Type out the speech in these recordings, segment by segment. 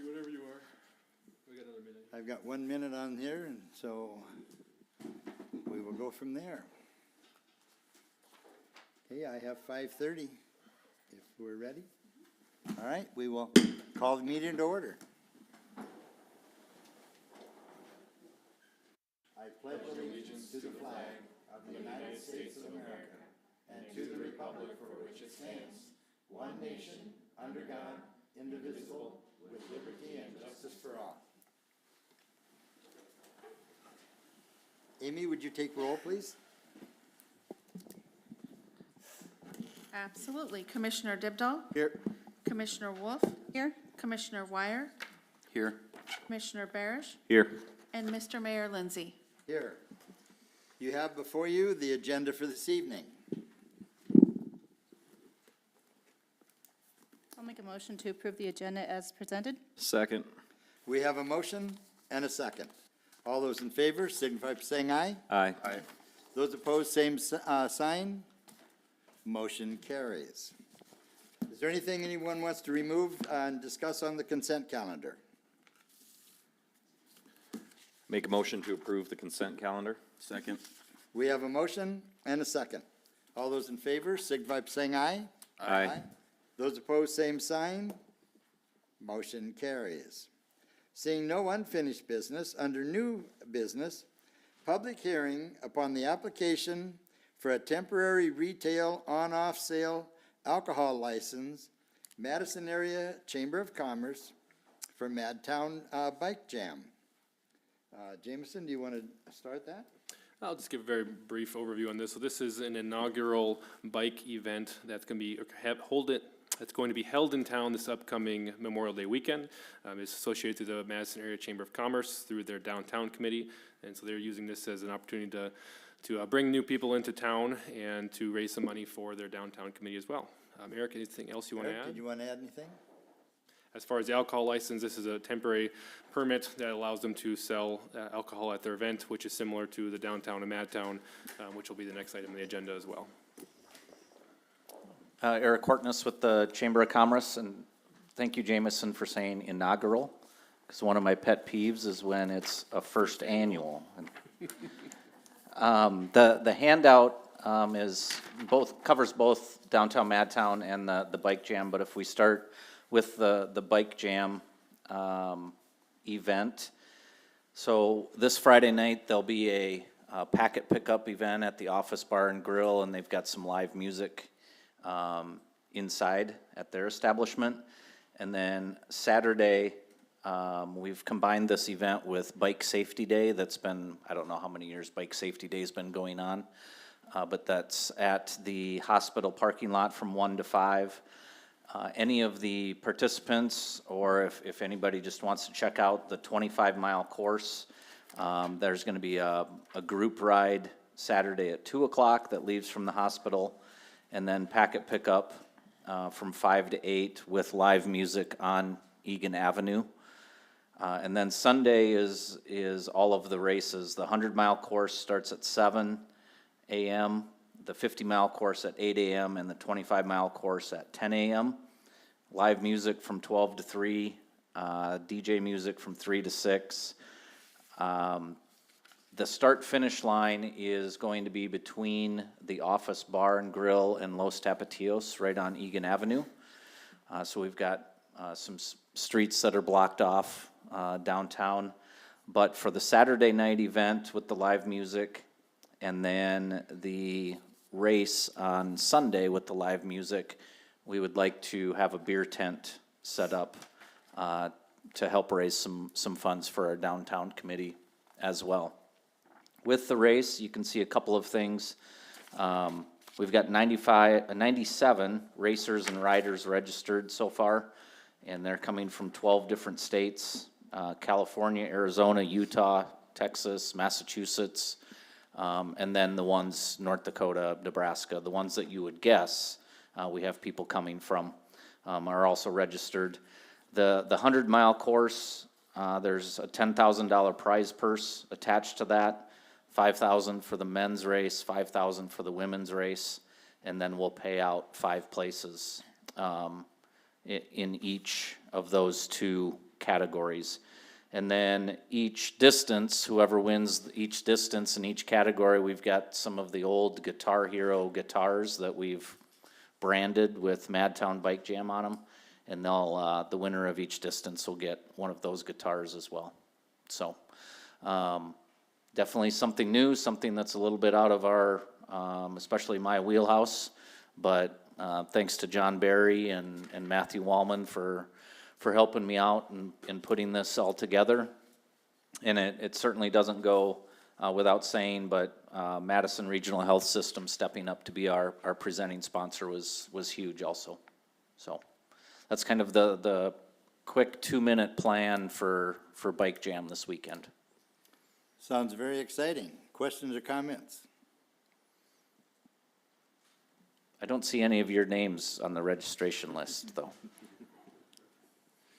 whatever you are. We got another minute. I've got 1 minute on here, and so we will go from there. Okay, I have 5:30, if we're ready. All right, we will call the meeting to order. I pledge allegiance to the flag of the United States of America and to the republic for which it stands, one nation, under God, indivisible, with liberty and justice for all. Amy, would you take roll, please? Absolutely. Commissioner Dibdahl? Here. Commissioner Wolf? Here. Commissioner Wire? Here. Commissioner Barish? Here. And Mr. Mayor Lindsay. Here. You have before you the agenda for this evening. I'll make a motion to approve the agenda as presented. Second. We have a motion and a second. All those in favor signify by saying aye. Aye. Those opposed, same sign. Motion carries. Is there anything anyone wants to remove and discuss on the consent calendar? Make a motion to approve the consent calendar. Second. We have a motion and a second. All those in favor signify by saying aye. Aye. Those opposed, same sign. Motion carries. Seeing no unfinished business, under new business, public hearing upon the application for a temporary retail on-off sale alcohol license, Madison Area Chamber of Commerce for Madtown Bike Jam. Jameson, do you want to start that? I'll just give a very brief overview on this. So this is an inaugural bike event that's going to be held in town this upcoming Memorial Day weekend. It's associated to the Madison Area Chamber of Commerce through their downtown committee, and so they're using this as an opportunity to bring new people into town and to raise some money for their downtown committee as well. Eric, anything else you want to Eric, add? did you want to add anything? As far as the alcohol license, this is a temporary permit that allows them to sell alcohol at their event, which is similar to the downtown and Madtown, which will be the next item on the agenda as well. Eric Hortness with the Chamber of Commerce, and thank you, Jameson, for saying inaugural, because one of my pet peeves is when it's a first annual. The handout covers both downtown Madtown and the bike jam, but if we start with the bike jam event, so this Friday night there'll be a packet pickup event at the Office Bar and Grill, and they've got some live music inside at their establishment. And then Saturday, we've combined this event with Bike Safety Day. That's been, I don't know how many years Bike Safety Day's been going on, but that's at the hospital parking lot from 1 to 5. Any of the participants, or if anybody just wants to check out the 25-mile course, there's going to be a group ride Saturday at 2 o'clock that leaves from the hospital, and then packet pickup from 5 to 8 with live music on Egan Avenue. And then Sunday is all of the races. The 100-mile course starts at 7 a.m., the 50-mile course at 8 a.m., and the 25-mile course at 10 a.m. Live music from 12 to 3, DJ music from 3 to 6. The start-finish line is going to be between the Office Bar and Grill and Los Tapatios, right on Egan Avenue. So we've got some streets that are blocked off downtown. But for the Saturday night event with the live music, and then the race on Sunday with the live music, we would like to have a beer tent set up to help raise some funds for our downtown committee as well. With the race, you can see a couple of things. We've got 97 racers and riders registered so far, and they're coming from 12 different states, California, Arizona, Utah, Texas, Massachusetts, and then the ones, North Dakota, Nebraska, the ones that you would guess we have people coming from are also registered. The 100-mile course, there's a $10,000 prize purse attached to that. $5,000 for the men's race, $5,000 for the women's race, and then we'll pay out 5 places in each of those 2 categories. And then each distance, whoever wins each distance in each category, we've got some of the old Guitar Hero guitars that we've branded with Madtown Bike Jam on them. And they'll, the winner of each distance will get one of those guitars as well. So, definitely something new, something that's a little bit out of our, especially my wheelhouse. But, thanks to John Barry and Matthew Wallman for helping me out and putting this all together. And it certainly doesn't go without saying, but Madison Regional Health System stepping up to be our presenting sponsor was huge also. So that's kind of the quick 2-minute plan for Bike Jam this weekend. Sounds very exciting. Questions or comments? I don't see any of your names on the registration list, though.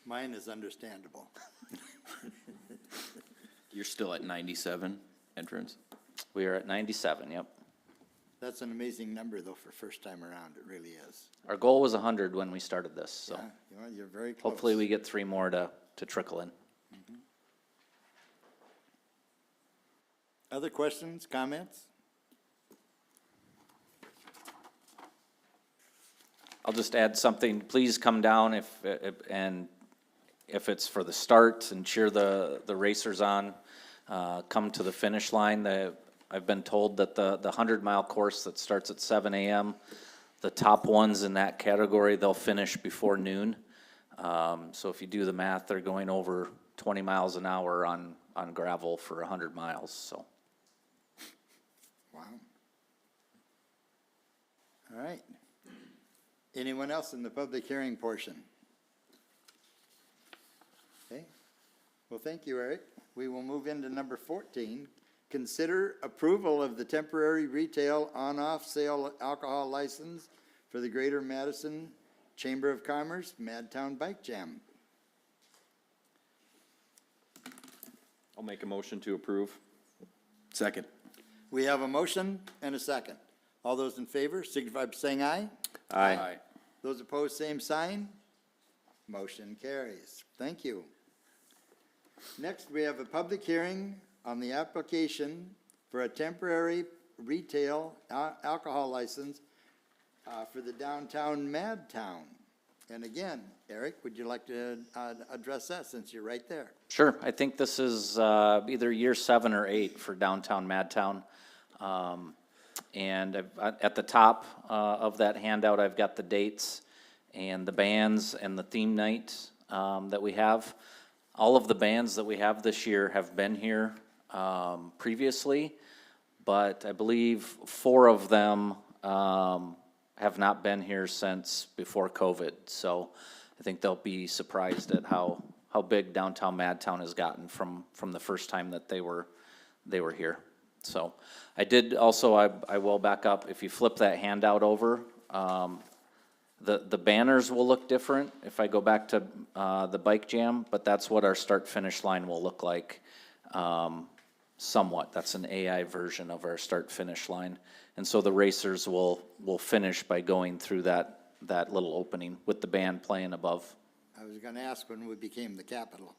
Mine is understandable. You're still at 97 entrance? We are at 97, yep. That's an amazing number, though, for first time around. It really is. Our goal was 100 when we started this, so Yeah, you're very close. hopefully we get 3 more to trickle in. Other questions, comments? I'll just add something, please come down if it's for the start and cheer the racers on, come to the finish line. I've been told that the 100-mile course that starts at 7 a.m., the top ones in that category, they'll finish before noon. So if you do the math, they're going over 20 miles an hour on gravel for 100 miles, so. Wow. All right. Anyone else in the public hearing portion? Okay. Well, thank you, Eric. We will move into number 14. Consider approval of the temporary retail on-off sale alcohol license for the Greater Madison Chamber of Commerce Madtown Bike Jam. I'll make a motion to approve. Second. We have a motion and a second. All those in favor signify by saying aye. Aye. Those opposed, same sign. Motion carries. Thank you. Next, we have a public hearing on the application for a temporary retail alcohol license for the downtown Madtown. And again, Eric, would you like to address that since you're right there? Sure, I think this is either year 7 or 8 for downtown Madtown. And at the top of that handout, I've got the dates and the bands and the theme night that we have. All of the bands that we have this year have been here previously, but I believe 4 of them have not been here since before COVID. So I think they'll be surprised at how big downtown Madtown has gotten from the first time that they were here. So I did also, I will back up, if you flip that handout over, the banners will look different if I go back to the Bike Jam, but that's what our start-finish line will look like somewhat. That's an AI version of our start-finish line. And so the racers will finish by going through that little opening with the band playing above. I was going to ask when we became the capital.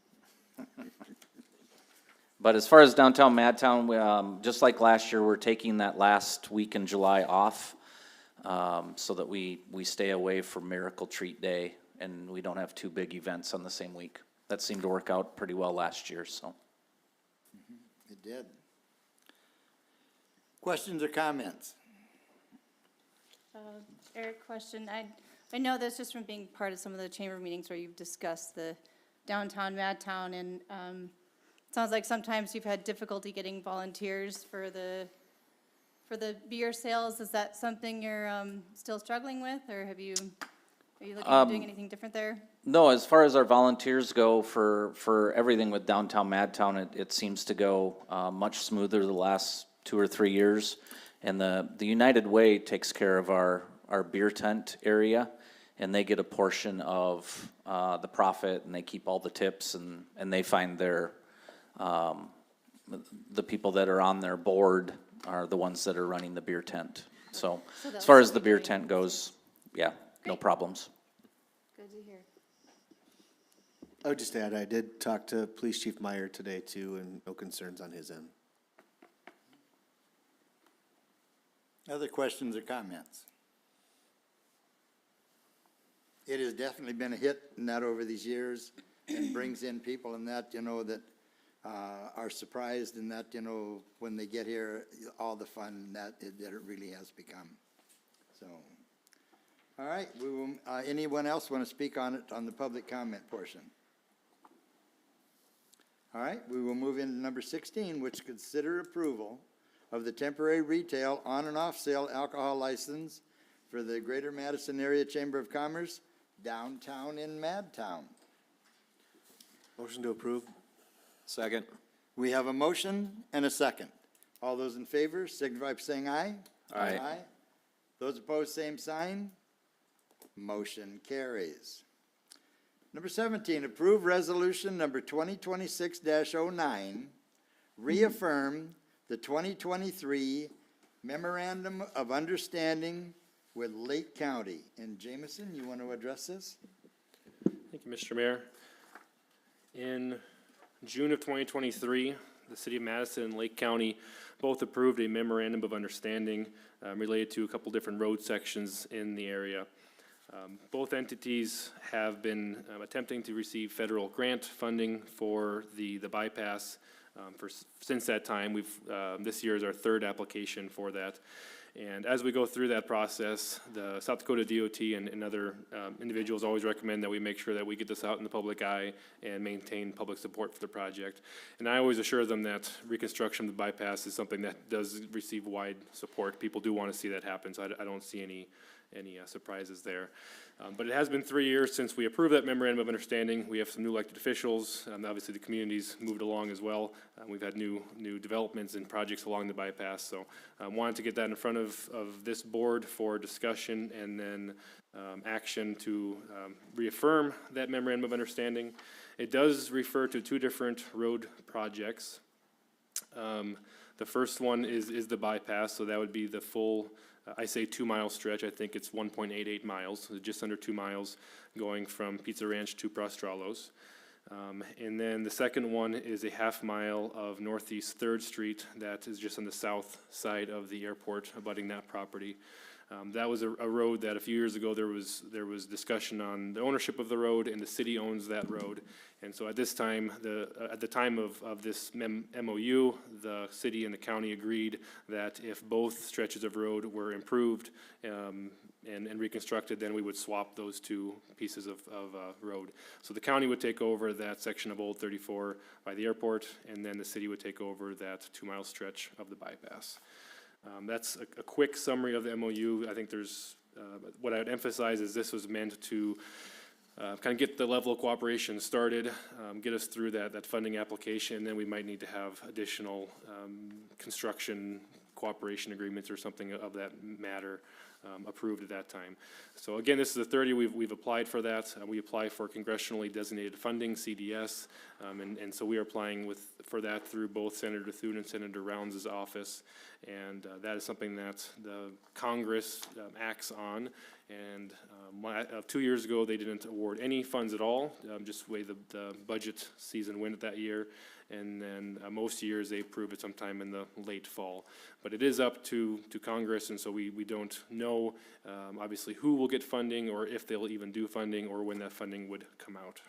But as far as downtown Madtown, just like last year, we're taking that last week in July off so that we stay away from Miracle Treat Day and we don't have 2 big events on the same week. That seemed to work out pretty well last year, so. It did. Questions or comments? Eric, question. I know this just from being part of some of the chamber meetings where you've discussed the downtown Madtown, and it sounds like sometimes you've had difficulty getting volunteers for the beer sales. Is that something you're still struggling with, or are you looking at doing anything different there? No, as far as our volunteers go for everything with downtown Madtown, it seems to go much smoother the last 2 or 3 years. And the United Way takes care of our beer tent area, and they get a portion of the profit, and they keep all the tips, and they find the people that are on their board are the ones that are running the beer tent. So as far as the beer tent goes, yeah, no problems. Good to hear. I would just add, I did talk to Police Chief Meyer today too, and no concerns on his end. Other questions or comments? It has definitely been a hit in that over these years and brings in people in that, that are surprised in that, when they get here, all the fun that it really has become. So, all right, we will, anyone else want to speak on it on the public comment portion? All right, we will move into number 16, which consider approval of the temporary retail on and off sale alcohol license for the Greater Madison Area Chamber of Commerce downtown in Madtown. Motion to approve? Second. We have a motion and a second. All those in favor signify by saying aye. Aye. Those opposed, same sign. Motion carries. Number 17, approve resolution number 2026-09, reaffirm the 2023 memorandum of understanding with Lake County. And Jameson, you want to address this? Thank you, Mr. Mayor. In June of 2023, the City of Madison and Lake County both approved a memorandum of understanding related to a couple different road sections in the area. Both entities have been attempting to receive federal grant funding for the bypass. Since that time, this year is our third application for that. And as we go through that process, the South Dakota DOT and other individuals always recommend that we make sure that we get this out in the public eye and maintain public support for the project. And I always assure them that reconstruction of the bypass is something that does receive wide support. People do want to see that happen, so I don't see any surprises there. But it has been 3 years since we approved that memorandum of understanding. We have some new elected officials. Obviously, the community's moved along as well. We've had new developments and projects along the bypass. So I wanted to get that in front of this board for discussion and then action to reaffirm that memorandum of understanding. It does refer to two different road projects. The first one is the bypass, so that would be the full, I say 2 mile stretch. I think it's 1.88 miles, so just under 2 miles, going from Pizza Ranch to Prostralos. And then the second one is a half mile of Northeast 3rd Street that is just on the south side of the airport, abutting that property. That was a road that a few years ago there was discussion on the ownership of the road, and the city owns that road. And so at this time, at the time of this MOU, the city and the county agreed that if both stretches of road were improved and reconstructed, then we would swap those two pieces of road. So the county would take over that section of Old 34 by the airport, and then the city would take over that 2 mile stretch of the bypass. That's a quick summary of the MOU. I think there's, what I would emphasize is this was meant to kind of get the level of cooperation started, get us through that funding application, and then we might need to have additional construction cooperation agreements or something of that matter approved at that time. So again, this is the 30, we've applied for that. We apply for congressionally designated funding, CDS, and so we are applying for that through both Senator Thune and Senator Rounds' office, and that is something that the Congress acts on. And 2 years ago, they didn't award any funds at all, just the way the budget season went that year. And then most years they approve it sometime in the late fall. But it is up to Congress, and so we don't know obviously who will get funding or if they'll even do funding or when that funding would come out.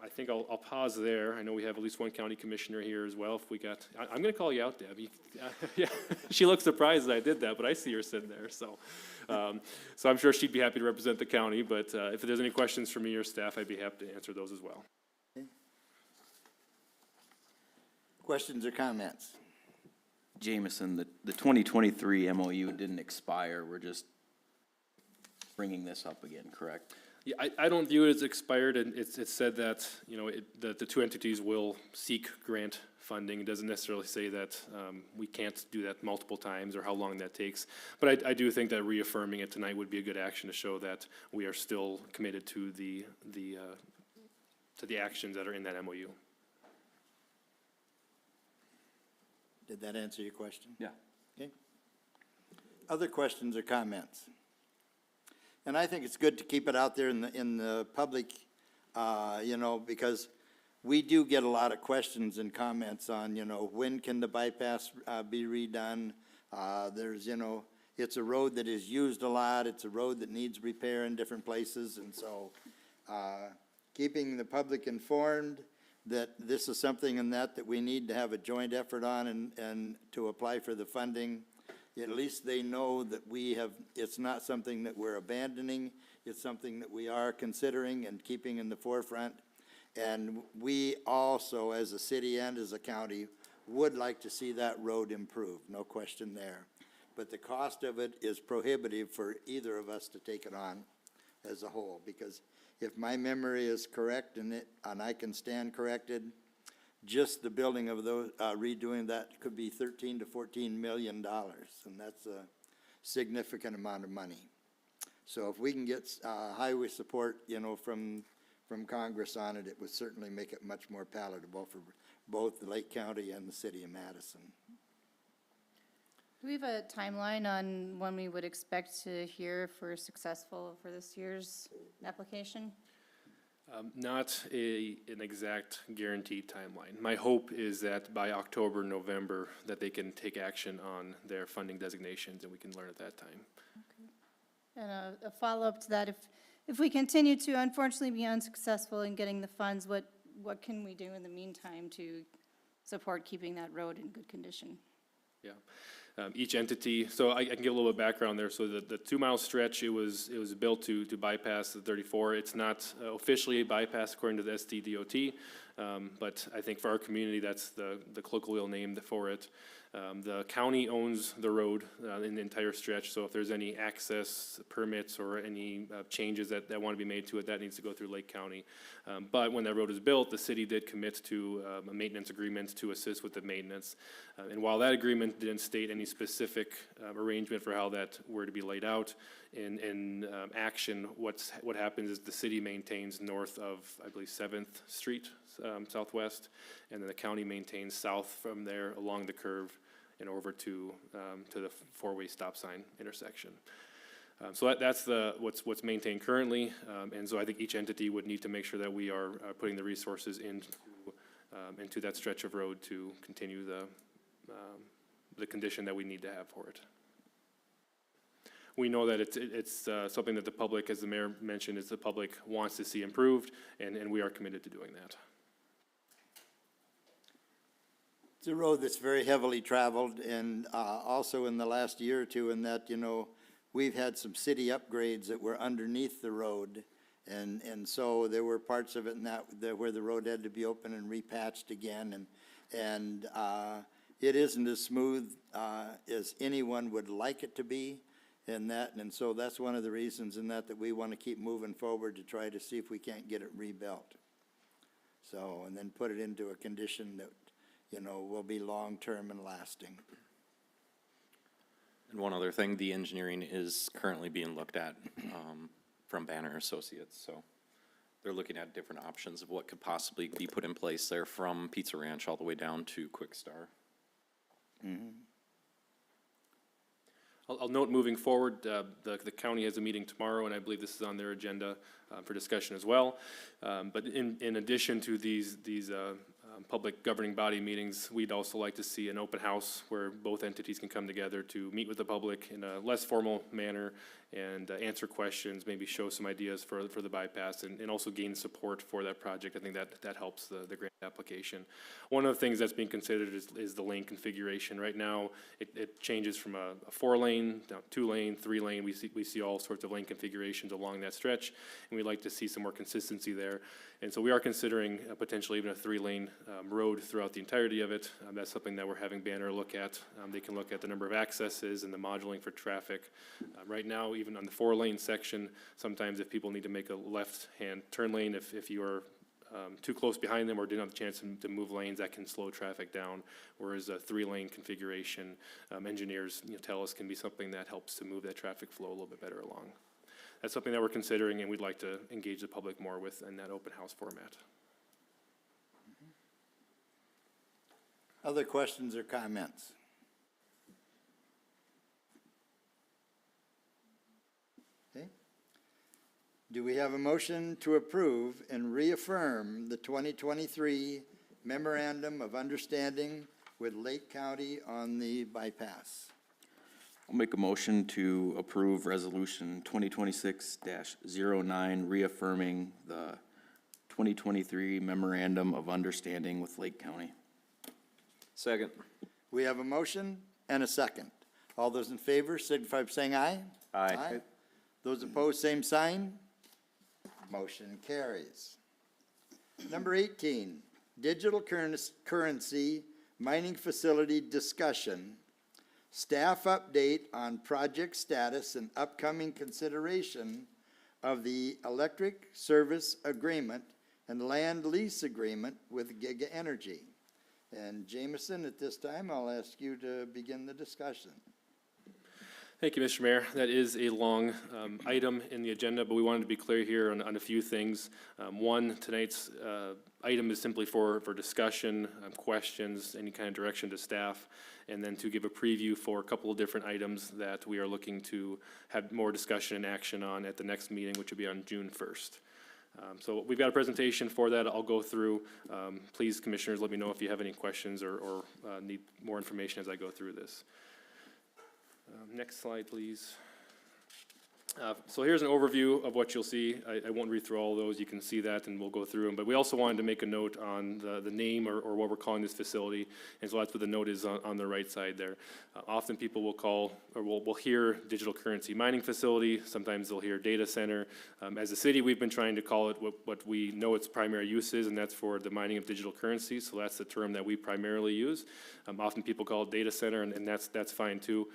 I think I'll pause there. I know we have at least one county commissioner here as well. If we got, I'm going to call you out, Deb. Yeah, she looks surprised that I did that, but I see her sitting there. So I'm sure she'd be happy to represent the county. But if there's any questions for me or staff, I'd be happy to answer those as well. Questions or comments? Jameson, the 2023 MOU didn't expire. We're just bringing this up again, correct? Yeah, I don't view it as expired, and it's said that, that the two entities will seek grant funding. It doesn't necessarily say that we can't do that multiple times or how long that takes. But I do think that reaffirming it tonight would be a good action to show that we are still committed to the actions that are in that MOU. Did that answer your question? Yeah. Okay. Other questions or comments? And I think it's good to keep it out there in the public you know, because we do get a lot of questions and comments on, you know, when can the bypass be redone? There's, you know, it's a road that is used a lot, it's a road that needs repair in different places, and so keeping the public informed that this is something and that we need to have a joint effort on and to apply for the funding. At least they know that we have, it's not something that we're abandoning, it's something that we are considering and keeping in the forefront. And we also, as a city and as a county, would like to see that road improved, no question there. But the cost of it is prohibitive for either of us to take it on as a whole, because if my memory is correct and I can stand corrected, just the building of those, redoing that could be $13 to $14 million, and that's a significant amount of money. So if we can get highway support, you know, from Congress on it, it would certainly make it much more palatable for both Lake County and the city of Madison. Do we have a timeline on when we would expect to hear if we're successful for this year's application? Not an exact guaranteed timeline. My hope is that by October, November, that they can take action on their funding designations and we can learn at that time. And a follow-up to that, if we continue to unfortunately be unsuccessful in getting the funds, what can we do in the meantime to support keeping that road in good condition? Yeah. Each entity, so I can give a little bit of background there. So the 2 mile stretch, it was built to bypass the 34. It's not officially a bypass according to the SDDOT, but I think for our community, that's the colloquial name for it. The county owns the road in the entire stretch, so if there's any access permits or any changes that want to be made to it, that needs to go through Lake County. But when that road was built, the city did commit to a maintenance agreement to assist with the maintenance. And while that agreement didn't state any specific arrangement for how that were to be laid out, in action, what happens is the city maintains north of, I believe, 7th Street, southwest, and then the county maintains south from there along the curve and over to the four-way stop sign intersection. So that's what's maintained currently, and so I think each entity would need to make sure that we are putting the resources into that stretch of road to continue the condition that we need to have for it. We know that it's something that the public, as the mayor mentioned, is the public wants to see improved, and we are committed to doing that. It's a road that's very heavily traveled, and also in the last year or two in that, you know, we've had some city upgrades that were underneath the road, and so there were parts of it in that where the road had to be open and repatched again, and it isn't as smooth as anyone would like it to be. And so that's one of the reasons in that we want to keep moving forward to try to see if we can't get it rebuilt. So, and then put it into a condition that, you know, will be long-term and lasting. And one other thing, the engineering is currently being looked at from Banner Associates, so they're looking at different options of what could possibly be put in place there from Pizza Ranch all the way down to Quick Star. Mm-hmm. I'll note moving forward, the county has a meeting tomorrow, and I believe this is on their agenda for discussion as well. But in addition to these public governing body meetings, we'd also like to see an open house where both entities can come together to meet with the public in a less formal manner and answer questions, maybe show some ideas for the bypass, and also gain support for that project. I think that helps the grant application. One of the things that's being considered is the lane configuration. Right now, it changes from a 4-lane, down 2-lane, 3-lane. We see all sorts of lane configurations along that stretch, and we'd like to see some more consistency there. And so we are considering potentially even a 3-lane road throughout the entirety of it. That's something that we're having Banner look at. They can look at the number of accesses and the modeling for traffic. Right now, even on the 4-lane section, sometimes if people need to make a left-hand turn lane, if you are too close behind them or didn't have the chance to move lanes, that can slow traffic down. Whereas a 3-lane configuration, engineers tell us can be something that helps to move that traffic flow a little bit better along. That's something that we're considering, and we'd like to engage the public more with in that open house format. Other questions or comments? Okay. Do we have a motion to approve and reaffirm the 2023 Memorandum of Understanding with Lake County on the bypass? I'll make a motion to approve Resolution 2026-09, reaffirming the 2023 Memorandum of Understanding with Lake County. Second. We have a motion and a second. All those in favor signify by saying aye. Aye. Those opposed, same sign. Motion carries. Number 18, digital currency mining facility discussion. Staff update on project status and upcoming consideration of the electric service agreement and land lease agreement with Giga Energy. And Jameson, at this time, I'll ask you to begin the discussion. Thank you, Mr. Mayor. That is a long item in the agenda, but we wanted to be clear here on a few things. One, tonight's item is simply for discussion, questions, any kind of direction to staff, and then to give a preview for a couple of different items that we are looking to have more discussion and action on at the next meeting, which will be on June 1st. So we've got a presentation for that. I'll go through. Please, commissioners, let me know if you have any questions or need more information as I go through this. Next slide, please. So here's an overview of what you'll see. I won't read through all those. You can see that, and we'll go through them. But we also wanted to make a note on the name or what we're calling this facility, and so that's what the note is on the right side there. Often people will call, or will hear digital currency mining facility. Sometimes they'll hear data center. As a city, we've been trying to call it what we know its primary use is, and that's for the mining of digital currency. So that's the term that we primarily use. Often people call it data center, and that's fine too.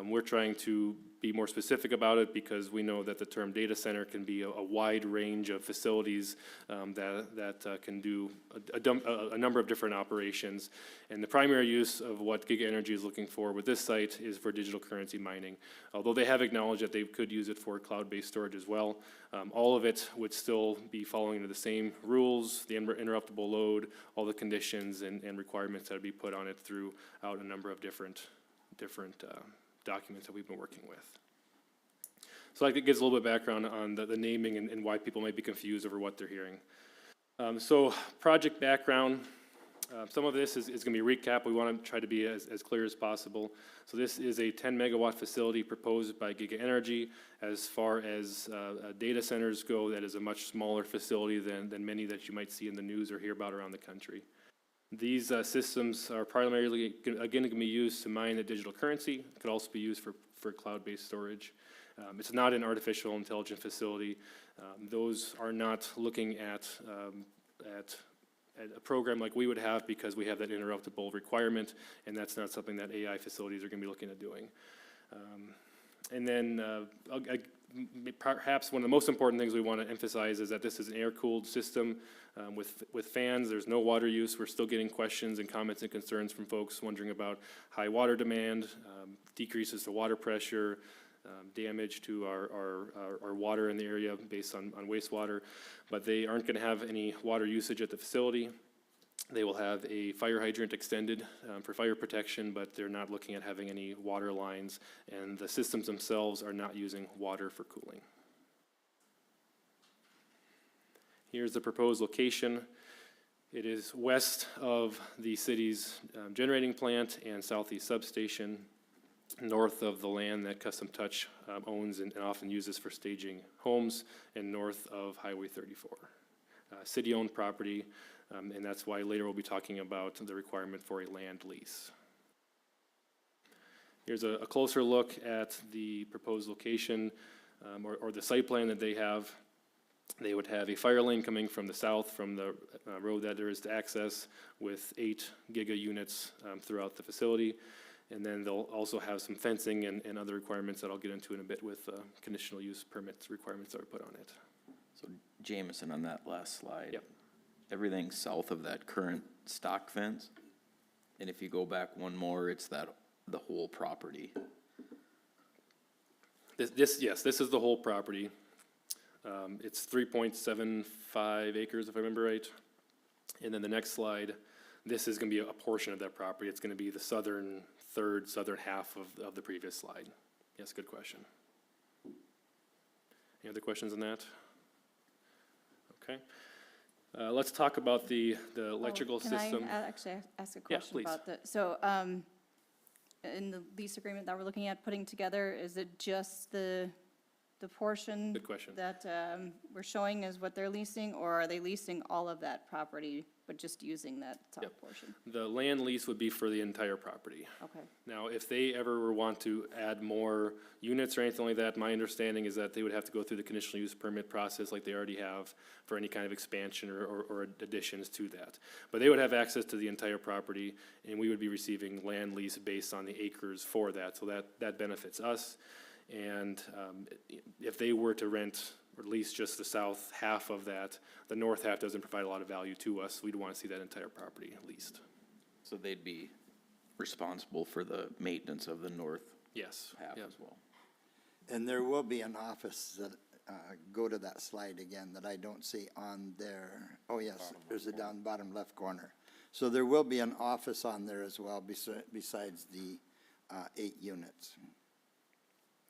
We're trying to be more specific about it because we know that the term data center can be a wide range of facilities that can do a number of different operations. And the primary use of what Giga Energy is looking for with this site is for digital currency mining. Although they have acknowledged that they could use it for cloud-based storage as well, all of it would still be following the same rules, the interruptible load, all the conditions and requirements that would be put on it throughout a number of different documents that we've been working with. So that gives a little bit of background on the naming and why people might be confused over what they're hearing. So project background, some of this is going to be a recap. We want to try to be as clear as possible. So this is a 10 megawatt facility proposed by Giga Energy. As far as data centers go, that is a much smaller facility than many that you might see in the news or hear about around the country. These systems are primarily, again, going to be used to mine the digital currency. It could also be used for cloud-based storage. It's not an artificial intelligence facility. Those are not looking at a program like we would have because we have that interruptible requirement, and that's not something that AI facilities are going to be looking at doing. And then perhaps one of the most important things we want to emphasize is that this is an air-cooled system with fans. There's no water use. We're still getting questions and comments and concerns from folks wondering about high water demand, decreases to water pressure, damage to our water in the area based on wastewater. But they aren't going to have any water usage at the facility. They will have a fire hydrant extended for fire protection, but they're not looking at having any water lines, and the systems themselves are not using water for cooling. Here's the proposed location. It is west of the city's generating plant and southeast substation, north of the land that Custom Touch owns and often uses for staging homes, and north of Highway 34. City-owned property. And that's why later we'll be talking about the requirement for a land lease. Here's a closer look at the proposed location or the site plan that they have. They would have a fire lane coming from the south from the road that there is to access with 8 giga units throughout the facility. And then they'll also have some fencing and other requirements that I'll get into in a bit with conditional use permits requirements that are put on it. So Jameson, on that last slide. Yep. Everything south of that current stock fence, and if you go back one more, it's the whole property. This is the whole property. It's 3.75 acres, if I remember right. And then the next slide, this is going to be a portion of that property. It's going to be the southern half of the previous slide. Yes, good question. Any other questions on that? Okay. Let's talk about the electrical Can system. I actually ask a Yeah, question please. about the, so, in the lease agreement that we're looking at putting together, is it just the portion? Good question. That, we're showing as what they're leasing, or are they leasing all of that property, but just using that top Yep. portion? The land lease would be for the entire property. Okay, Now, if they ever want to add more units or anything like that, my understanding is that they would have to go through the conditional use permit process like they already have for any kind of expansion or additions to that. But they would have access to the entire property, and we would be receiving land lease based on the acres for that, so that benefits us. And if they were to rent or lease just the south half of that, the north half doesn't provide a lot of value to us. We'd want to see that entire property leased. So they'd be responsible for the maintenance of the north Yes. half yeah. as well. And there will be an office that, go to that slide again, that I don't see on there. Oh, yes, there's a down bottom left corner. So there will be an office on there as well besides the 8 units.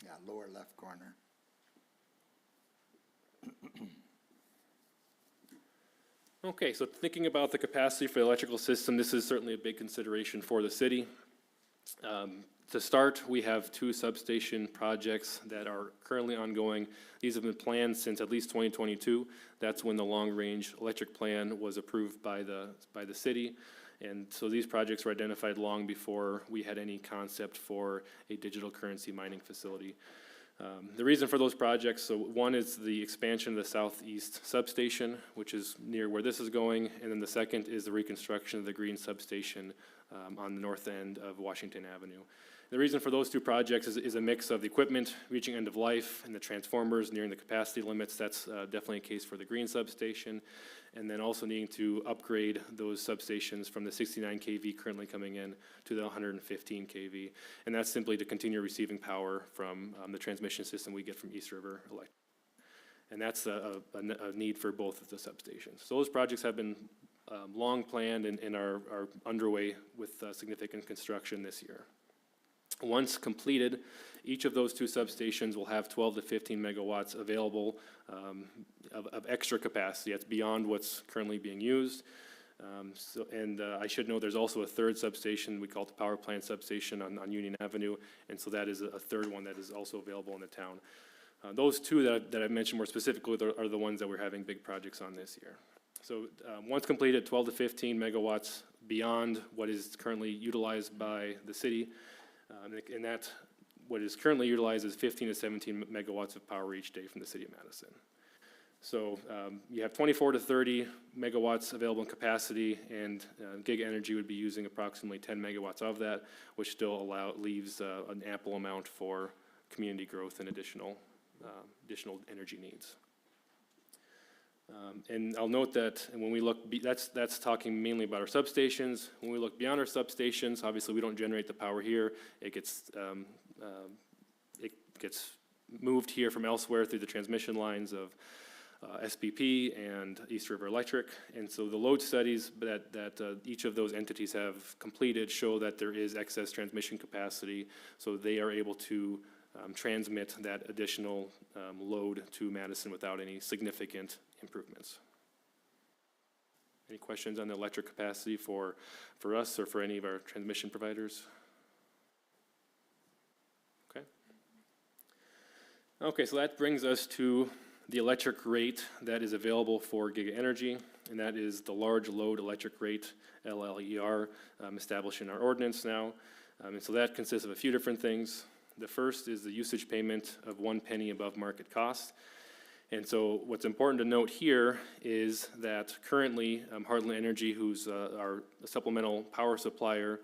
Yeah, lower left corner. Okay, so thinking about the capacity for the electrical system, this is certainly a big consideration for the city. To start, we have 2 substation projects that are currently ongoing. These have been planned since at least 2022. That's when the long-range electric plan was approved by the city. And so these projects were identified long before we had any concept for a digital currency mining facility. The reason for those projects, so one is the expansion of the southeast substation, which is near where this is going, and then the second is the reconstruction of the green substation on the north end of Washington Avenue. The reason for those 2 projects is a mix of the equipment reaching end of life and the transformers nearing the capacity limits. That's definitely a case for the green substation. And then also needing to upgrade those substations from the 69 kV currently coming in to the 115 kV. And that's simply to continue receiving power from the transmission system we get from East River Electric. And that's a need for both of the substations. So those projects have been long planned and are underway with significant construction this year. Once completed, each of those 2 substations will have 12 to 15 megawatts available of extra capacity. That's beyond what's currently being used. I should know there's also a 3rd substation, we call it the power plant substation on Union Avenue, and so that is a 3rd one that is also available in the town. Those 2 that I mentioned more specifically are the ones that we're having big projects on this year. So once completed, 12 to 15 megawatts beyond what is currently utilized by the city. And that, what is currently utilized is 15 to 17 megawatts of power each day from the city of Madison. So you have 24 to 30 megawatts available in capacity, and Giga Energy would be using approximately 10 megawatts of that, which still leaves an ample amount for community growth and additional energy needs. And I'll note that, and when we look, that's talking mainly about our substations. When we look beyond our substations, obviously we don't generate the power here. It gets moved here from elsewhere through the transmission lines of SPP and East River Electric. And so the load studies that each of those entities have completed show that there is excess transmission capacity, so they are able to transmit that additional load to Madison without any significant improvements. Any questions on the electric capacity for us or for any of our transmission providers? Okay. Okay, so that brings us to the electric rate that is available for Giga Energy, and that is the large load electric rate, LLER, established in our ordinance now. And so that consists of a few different things. The first is the usage payment of 1 penny above market cost. And so what's important to note here is that currently Heartland Energy, who's our supplemental power supplier,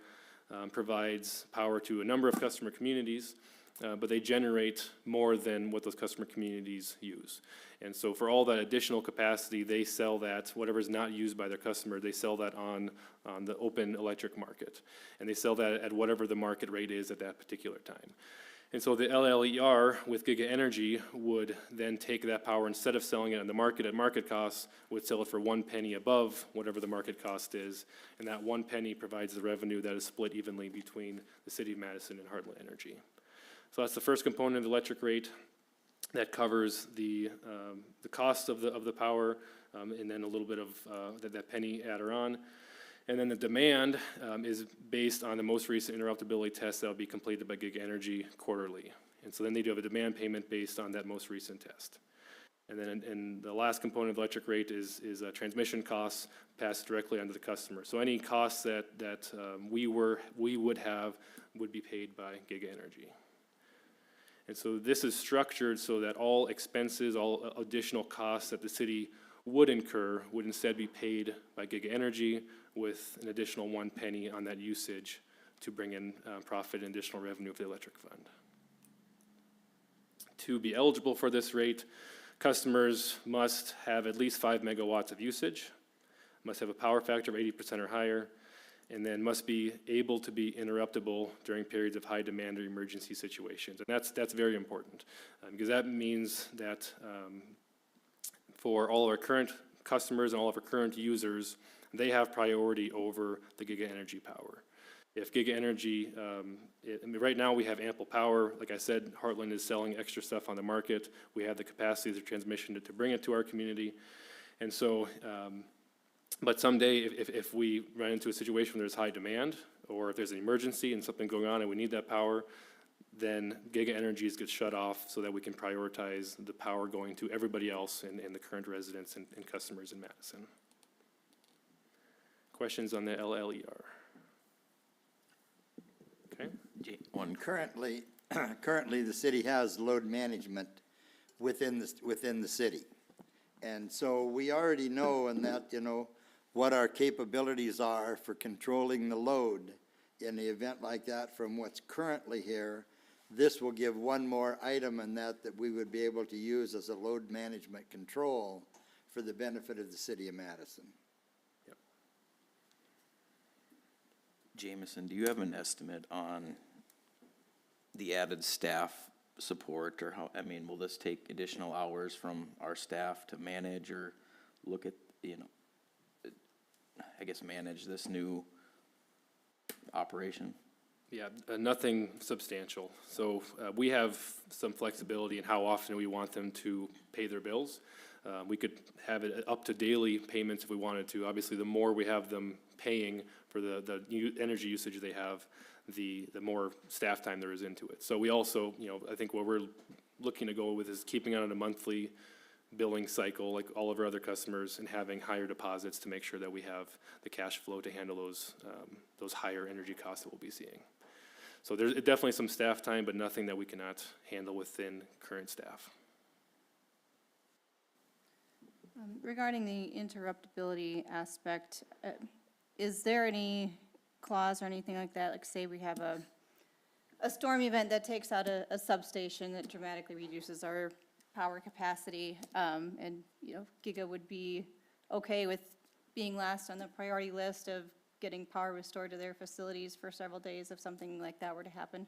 provides power to a number of customer communities, but they generate more than what those customer communities use. And so for all that additional capacity, they sell that, whatever is not used by their customer, they sell that on the open electric market. And they sell that at whatever the market rate is at that particular time. And so the LLER with Giga Energy would then take that power, instead of selling it on the market at market cost, would sell it for 1 penny above whatever the market cost is. And that 1 penny provides the revenue that is split evenly between the city of Madison and Heartland Energy. So that's the first component of the electric rate that covers the cost of the power and then a little bit of that penny adder on. And then the demand is based on the most recent interruptibility test that will be completed by Gig Energy quarterly. And so then they do have a demand payment based on that most recent test. And then and the last component of the electric rate is transmission costs passed directly onto the customer. So any costs that we would have would be paid by Gig Energy. And so this is structured so that all expenses, all additional costs that the city would incur would instead be paid by Gig Energy with an additional 1 penny on that usage to bring in profit and additional revenue for the electric fund. To be eligible for this rate, customers must have at least 5 megawatts of usage, must have a power factor of 80% or higher, and then must be able to be interruptible during periods of high demand or emergency situations. And that's very important, because that means that for all of our current customers and all of our current users, they have priority over the Giga Energy power. If Giga Energy, I mean, right now we have ample power. Like I said, Heartland is selling extra stuff on the market. We have the capacity of the transmission to bring it to our community. And so, but someday if we run into a situation where there's high demand, or if there's an emergency and something going on and we need that power, then Giga Energies gets shut off so that we can prioritize the power going to everybody else and the current residents and customers in Madison. Questions on the LLER? Okay. One, Currently, the city has load management within the city. And so we already know in that, what our capabilities are for controlling the load in the event like that from what's currently here. This will give one more item in that we would be able to use as a load management control for the benefit of the city of Madison. Jameson, do you have an estimate on the added staff support, or how, I mean, will this take additional hours from our staff to manage or look at, I guess, manage this new operation? Yeah, nothing substantial. So we have some flexibility in how often we want them to pay their bills. We could have it up to daily payments if we wanted to. Obviously, the more we have them paying for the energy usage they have, the more staff time there is into it. So we also, I think what we're looking to go with is keeping on a monthly billing cycle like all of our other customers and having higher deposits to make sure that we have the cash flow to handle those higher energy costs that we'll be seeing. So there's definitely some staff time, but nothing that we cannot handle within current staff. Regarding the interruptibility aspect, is there any clause or anything like that? Like, say we have a storm event that takes out a substation that dramatically reduces our power capacity, and, Giga would be okay with being last on the priority list of getting power restored to their facilities for several days if something like that were to happen?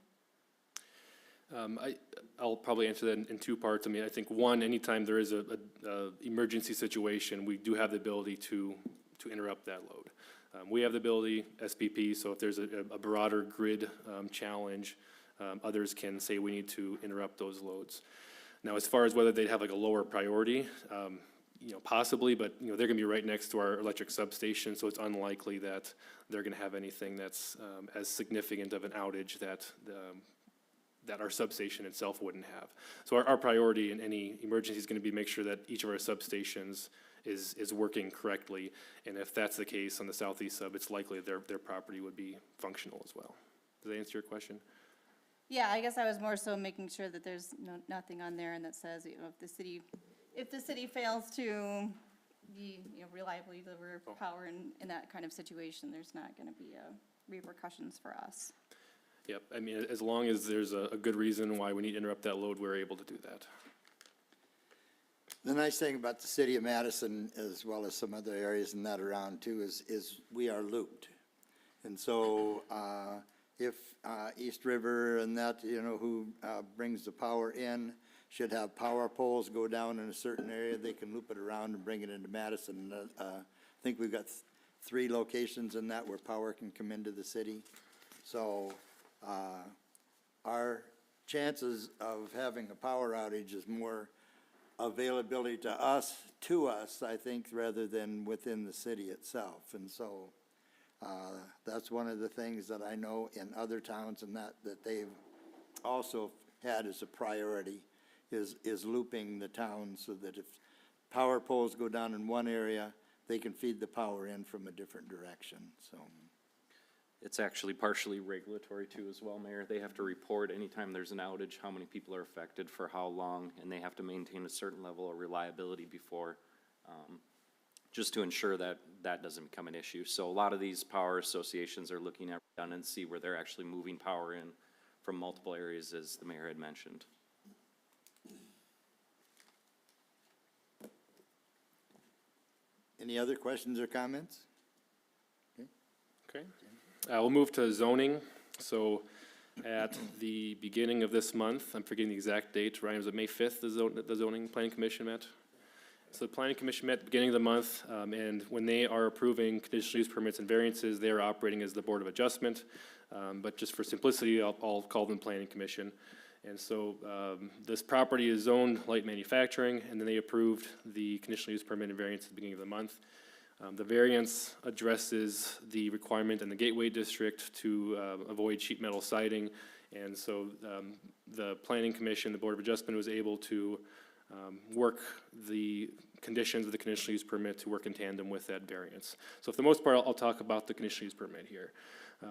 I'll probably answer that in two parts. I mean, I think one, anytime there is a emergency situation, we do have the ability to interrupt that load. We have the ability, SPP, so if there's a broader grid challenge, others can say we need to interrupt those loads. Now, as far as whether they'd have like a lower priority, possibly, but, they're gonna be right next to our electric substation, so it's unlikely that they're gonna have anything that's as significant of an outage that our substation itself wouldn't have. So our priority in any emergency is gonna be make sure that each of our substations is working correctly, and if that's the case on the southeast sub, it's likely their property would be functional as well. Does that answer your question? Yeah, I guess I was more so making sure that there's nothing on there and that says, if the city fails to reliably deliver power in that kind of situation, there's not gonna be repercussions for us. Yep, I mean, as long as there's a good reason why we need to interrupt that load, we're able to do that. The nice thing about the city of Madison, as well as some other areas in that around too, is we are looped. And so, if East River and that, who brings the power in, should have power poles go down in a certain area, they can loop it around and bring it into Madison. I think we've got 3 locations in that where power can come into the city. So, our chances of having a power outage is more availability to us, I think, rather than within the city itself. And so, that's one of the things that I know in other towns and that they've also had as a priority is looping the town so that if power poles go down in one area, they can feed the power in from a different direction, so. It's actually partially regulatory too as well, Mayor. They have to report anytime there's an outage, how many people are affected, for how long, and they have to maintain a certain level of reliability before, just to ensure that that doesn't become an issue. So a lot of these power associations are looking at redundancy where they're actually moving power in from multiple areas, as the mayor had mentioned. Any other questions or comments? Okay. We'll move to zoning. So at the beginning of this month, I'm forgetting the exact date, Ryan, was it May 5th, the zoning planning commission met? So the planning commission met beginning of the month, and when they are approving conditional use permits and variances, they are operating as the Board of Adjustment. But just for simplicity, I'll call them planning commission. And so this property is zoned light manufacturing, and then they approved the conditional use permit and variance at the beginning of the month. The variance addresses the requirement in the Gateway District to avoid sheet metal siding. And so the Planning Commission, the Board of Adjustment, was able to work the conditions of the conditional use permit to work in tandem with that variance. So for the most part, I'll talk about the conditional use permit here.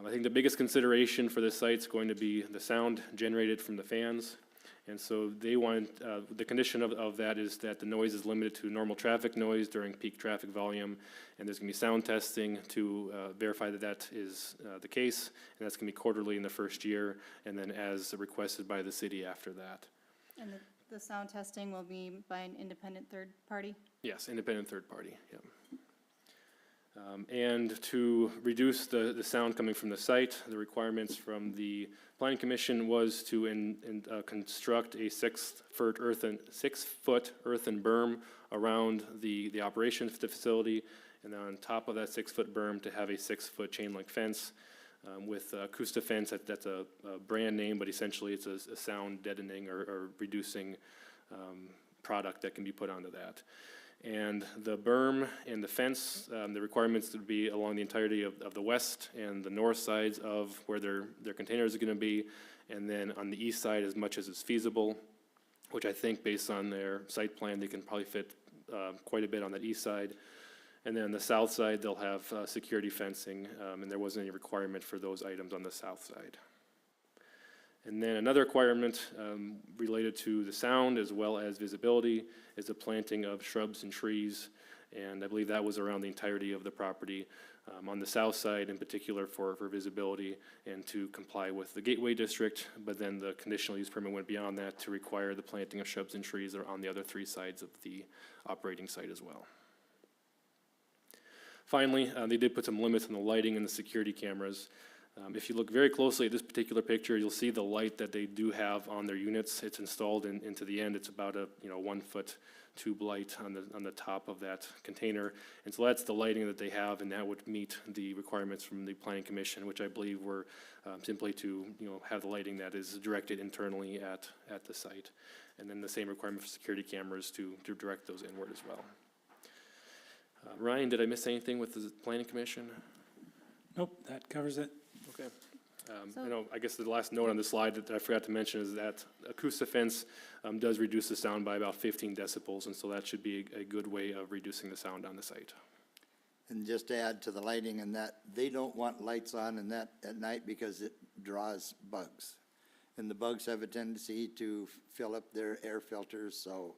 I think the biggest consideration for this site is going to be the sound generated from the fans. And so they want, the condition of that is that the noise is limited to normal traffic noise during peak traffic volume. And there's gonna be sound testing to verify that that is the case. And that's gonna be quarterly in the first year, and then as requested by the city after that. And the sound testing will be by an independent third party? Yes, independent third party, yep. And to reduce the sound coming from the site, the requirements from the Planning Commission was to construct a 6-foot earthen berm around the operations facility, and then on top of that 6-foot berm to have a 6-foot chain link fence with Acoustic Fence. That's a brand name, but essentially it's a sound deadening or reducing product that can be put onto that. And the berm and the fence, the requirements would be along the entirety of the west and the north sides of where their containers are gonna be, and then on the east side as much as it's feasible, which I think based on their site plan, they can probably fit quite a bit on that east side. And then on the south side, they'll have security fencing, and there wasn't any requirement for those items on the south side. And then another requirement related to the sound as well as visibility is the planting of shrubs and trees. And I believe that was around the entirety of the property, on the south side in particular for visibility and to comply with the Gateway District. But then the conditional use permit went beyond that to require the planting of shrubs and trees on the other 3 sides of the operating site as well. Finally, they did put some limits on the lighting and the security cameras. If you look very closely at this particular picture, you'll see the light that they do have on their units. It's installed into the end. It's about a 1-foot tube light on the top of that container. And so that's the lighting that they have, and that would meet the requirements from the Planning Commission, which I believe were simply to have the lighting that is directed internally at the site. And then the same requirement for security cameras to direct those inward as well. Ryan, did I miss anything with the Planning Commission? Nope, that covers it. Okay. I guess the last note on the slide that I forgot to mention is that Acoustic Fence does reduce the sound by about 15 decibels, and so that should be a good way of reducing the sound on the site. And just to add to the lighting and that, they don't want lights on and that at night because it draws bugs. And the bugs have a tendency to fill up their air filters, so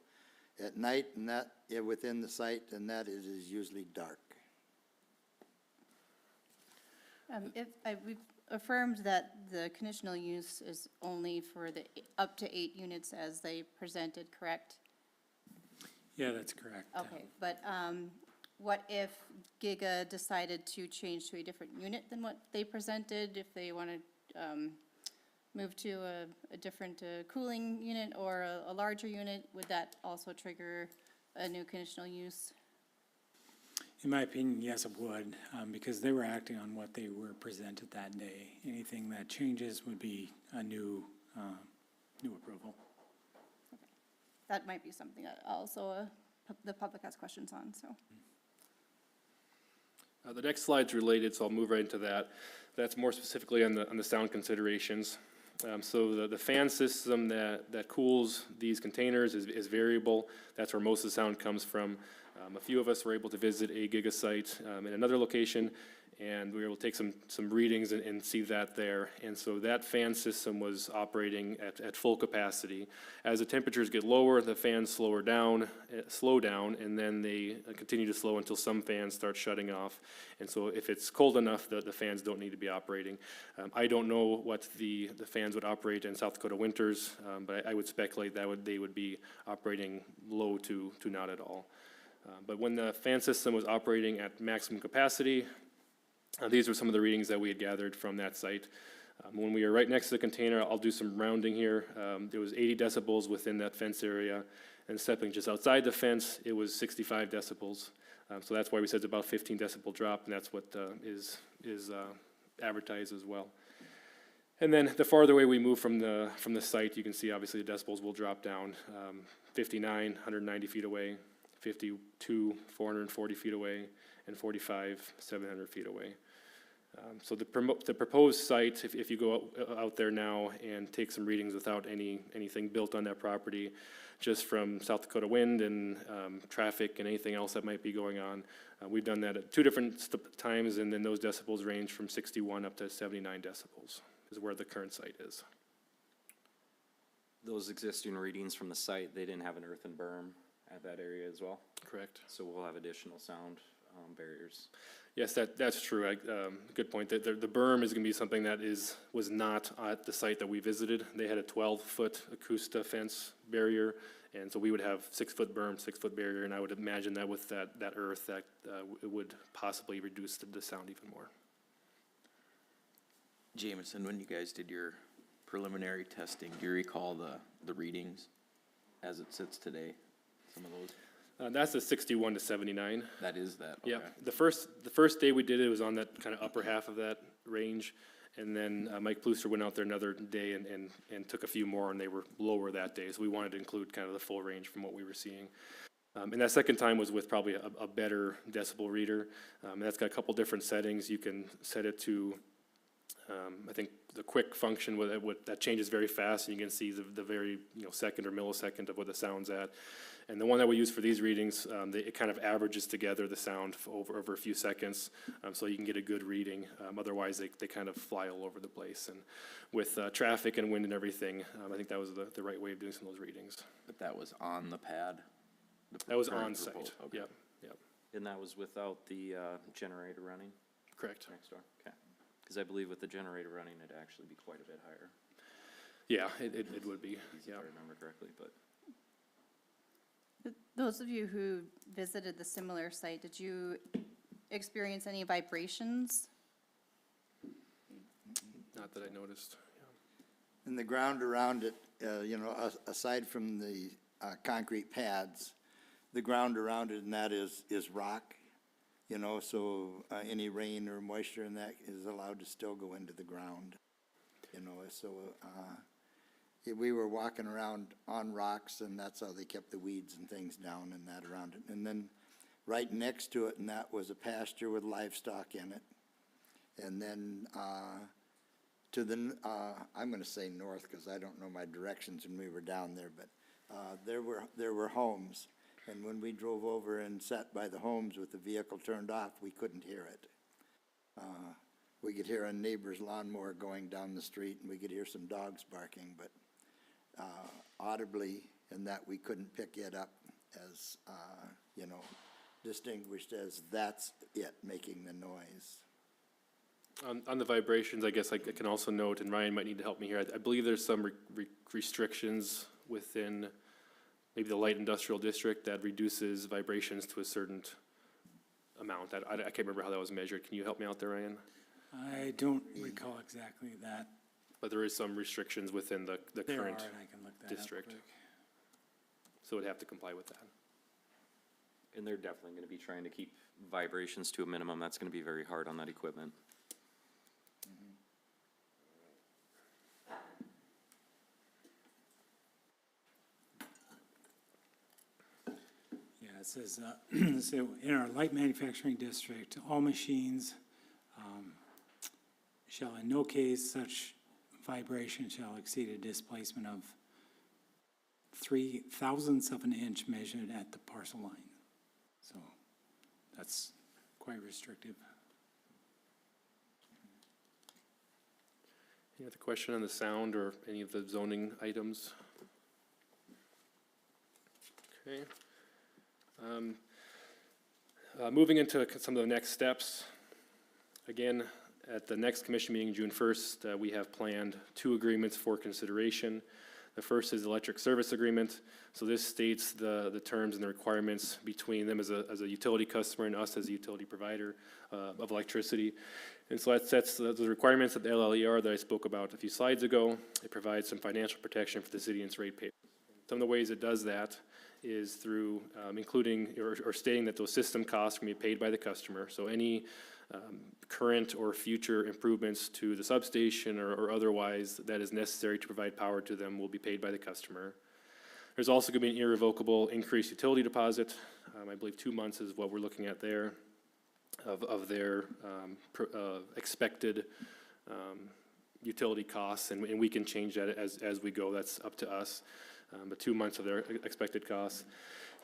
at night and that, within the site, and that is usually dark. We've affirmed that the conditional use is only for the up to 8 units as they presented, correct? Yeah, that's correct. Okay, but what if Giga decided to change to a different unit than what they presented? If they want to move to a different cooling unit or a larger unit, would that also trigger a new conditional use? In my opinion, yes, it would, because they were acting on what they were presented that day. Anything that changes would be a new approval. that might be something that also the public has questions on, so. The next slide's related, so I'll move right into that. That's more specifically on the sound considerations. So the fan system that cools these containers is variable. That's where most of the sound comes from. A few of us were able to visit a Giga site in another location, and we were able to take some readings and see that there. And so that fan system was operating at full capacity. As the temperatures get lower, the fans slow down, and then they continue to slow until some fans start shutting off. And so if it's cold enough, the fans don't need to be operating. I don't know what the fans would operate in South Dakota winters, but I would speculate they would be operating low to not at all. But when the fan system was operating at maximum capacity, these were some of the readings that we had gathered from that site. When we were right next to the container, I'll do some rounding here. There was 80 decibels within that fence area, and stepping just outside the fence, it was 65 decibels. So that's why we said it's about 15 decibel drop, and that's what is advertised as well. And then the farther away we move from the site, you can see obviously the decibels will drop down. 59, 190 feet away, 52, 440 feet away, and 45, 700 feet away. So the proposed site, if you go out there now and take some readings without anything built on that property, just from South Dakota wind and traffic and anything else that might be going on, we've done that at 2 different times, and then those decibels range from 61 up to 79 decibels is where the current site is. Those existing readings from the site, they didn't have an earthen berm at that area as well, Correct. so we'll have additional sound barriers. Yes, that's true. Good point. The berm is going to be something that was not at the site that we visited. They had a 12-foot Acusta fence barrier, and so we would have 6-foot berm, 6-foot barrier, and I would imagine that with that earth, that it would possibly reduce the sound even more. Jameson, when you guys did your preliminary testing, do you recall the readings as it sits today? Some of those? That's a 61 to 79. That is that, okay. Yeah, the first day we did it was on that kind of upper half of that range, and then Mike Pluster went out there another day and took a few more, and they were lower that day, so we wanted to include kind of the full range from what we were seeing. And that second time was with probably a better decibel reader, and that's got a couple different settings. You can set it to, I think the quick function that changes very fast, and you can see the very second or millisecond of what the sound's at. And the one that we use for these readings, it kind of averages together the sound over a few seconds, so you can get a good reading. Otherwise, they kind of fly all over the place. And with traffic and wind and everything, I think that was the right way of doing some of those readings. But that was on the pad? That was current on site. proposal, okay. Yep, And that was without the generator running correct. next door? Okay. Because I believe with the generator running, it'd actually be quite a bit higher, Yeah, it would be. if Yeah. I remember correctly, but. Those of you who visited the similar site, did you experience any vibrations? Not that I noticed. And the ground around it, aside from the concrete pads, the ground around it and that is rock, so any rain or moisture in that is allowed to still go into the ground, so we were walking around on rocks, and that's how they kept the weeds and things down and that around it. And then right next to it, and that was a pasture with livestock in it. And then to the, I'm going to say north because I don't know my directions when we were down there, but there were homes. And when we drove over and sat by the homes with the vehicle turned off, we couldn't hear it. We could hear a neighbor's lawnmower going down the street, and we could hear some dogs barking, but audibly, in that we couldn't pick it up as, distinguished as that's it making the noise. On the vibrations, I guess I can also note, and Ryan might need to help me here, I believe there's some restrictions within maybe the light industrial district that reduces vibrations to a certain amount. I can't remember how that was measured. Can you help me out there, Ryan? I don't recall exactly that. But there is some restrictions within the There are, current, and I can look that up district. quick. so it'd have to comply with that. And they're definitely gonna be trying to keep vibrations to a minimum. That's gonna be very hard on that equipment. It says, so in our light manufacturing district, all machines shall in no case such vibration shall exceed a displacement of 3/1000ths of an inch measured at the parcel line. So that's quite restrictive. Any other question on the sound or any of the zoning items? Okay. Moving into some of the next steps. Again, at the next commission meeting, June 1st, we have planned 2 agreements for consideration. The first is electric service agreement. So this states the terms and the requirements between them as a utility customer and us as a utility provider of electricity. And so that sets the requirements of the LLER that I spoke about a few slides ago. It provides some financial protection for the city and its ratepayers. Some of the ways it does that is through including or stating that those system costs can be paid by the customer. So any current or future improvements to the substation or otherwise that is necessary to provide power to them will be paid by the customer. There's also going to be an irrevocable increased utility deposit. I believe 2 months is what we're looking at there of their expected utility costs, and we can change that as we go. That's up to us. But 2 months of their expected costs.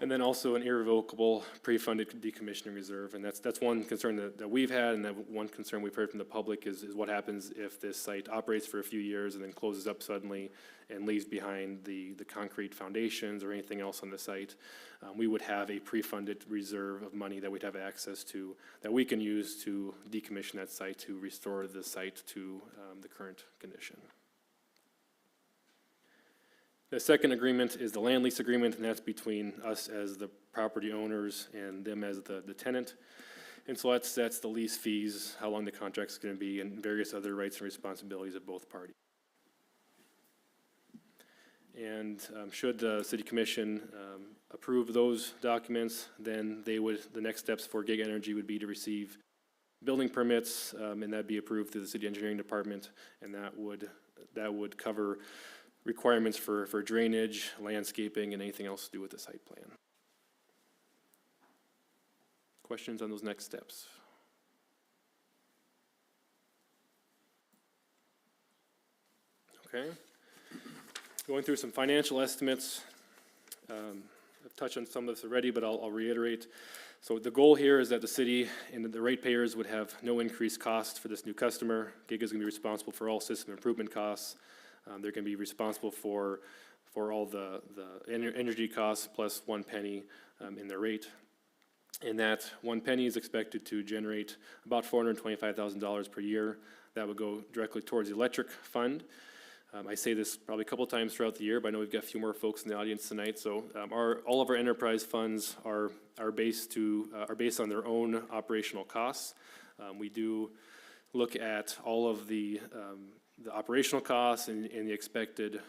And then also an irrevocable pre-funded decommissioning reserve. And that's one concern that we've had, and that one concern we've heard from the public is what happens if this site operates for a few years and then closes up suddenly and leaves behind the concrete foundations or anything else on the site. We would have a pre-funded reserve of money that we'd have access to, that we can use to decommission that site, to restore the site to the current condition. The second agreement is the land lease agreement, and that's between us as the property owners and them as the tenant. And so that sets the lease fees, how long the contract's gonna be, and various other rights and responsibilities of both parties. And should the city commission approve those documents, then the next steps for Gig Energy would be to receive building permits, and that'd be approved through the city engineering department, and that would cover requirements for drainage, landscaping, and anything else to do with the site plan. Questions on those next steps? Okay. Going through some financial estimates. I've touched on some of this already, but I'll reiterate. So the goal here is that the city and the ratepayers would have no increased cost for this new customer. Gig is going to be responsible for all system improvement costs. They're going to be responsible for all the energy costs plus 1 penny in their rate. And that 1 penny is expected to generate about $425,000 per year. That would go directly towards the electric fund. I say this probably a couple times throughout the year, but I know we've got a few more folks in the audience tonight. So all of our enterprise funds are based on their own operational costs. We do look at all of the operational costs and the expected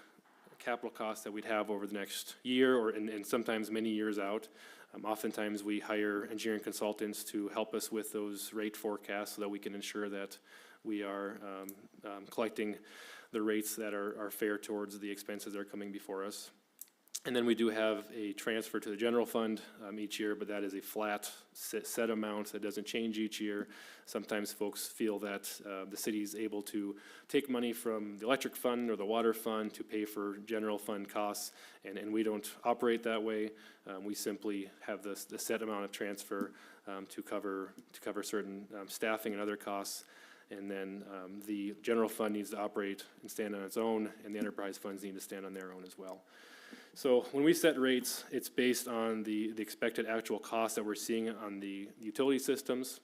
capital costs that we'd have over the next year and sometimes many years out. Oftentimes we hire engineering consultants to help us with those rate forecasts so that we can ensure that we are collecting the rates that are fair towards the expenses that are coming before us. And then we do have a transfer to the general fund each year, but that is a flat set amount that doesn't change each year. Sometimes folks feel that the city is able to take money from the electric fund or the water fund to pay for general fund costs, and we don't operate that way. We simply have the set amount of transfer to cover certain staffing and other costs. And then the general fund needs to operate and stand on its own, and the enterprise funds need to stand on their own as well. So when we set rates, it's based on the expected actual costs that we're seeing on the utility systems.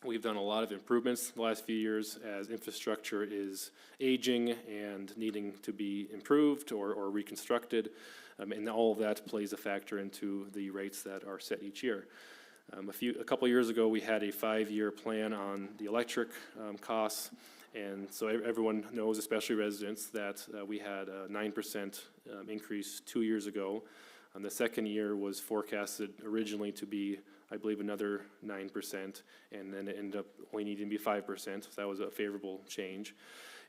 We've done a lot of improvements the last few years as infrastructure is aging and needing to be improved or reconstructed, and all of that plays a factor into the rates that are set each year. A couple years ago, we had a 5-year plan on the electric costs. And so everyone knows, especially residents, that we had a 9% increase 2 years ago. The second year was forecasted originally to be, I believe, another 9%, and then it ended up only needing to be 5%, so that was a favorable change.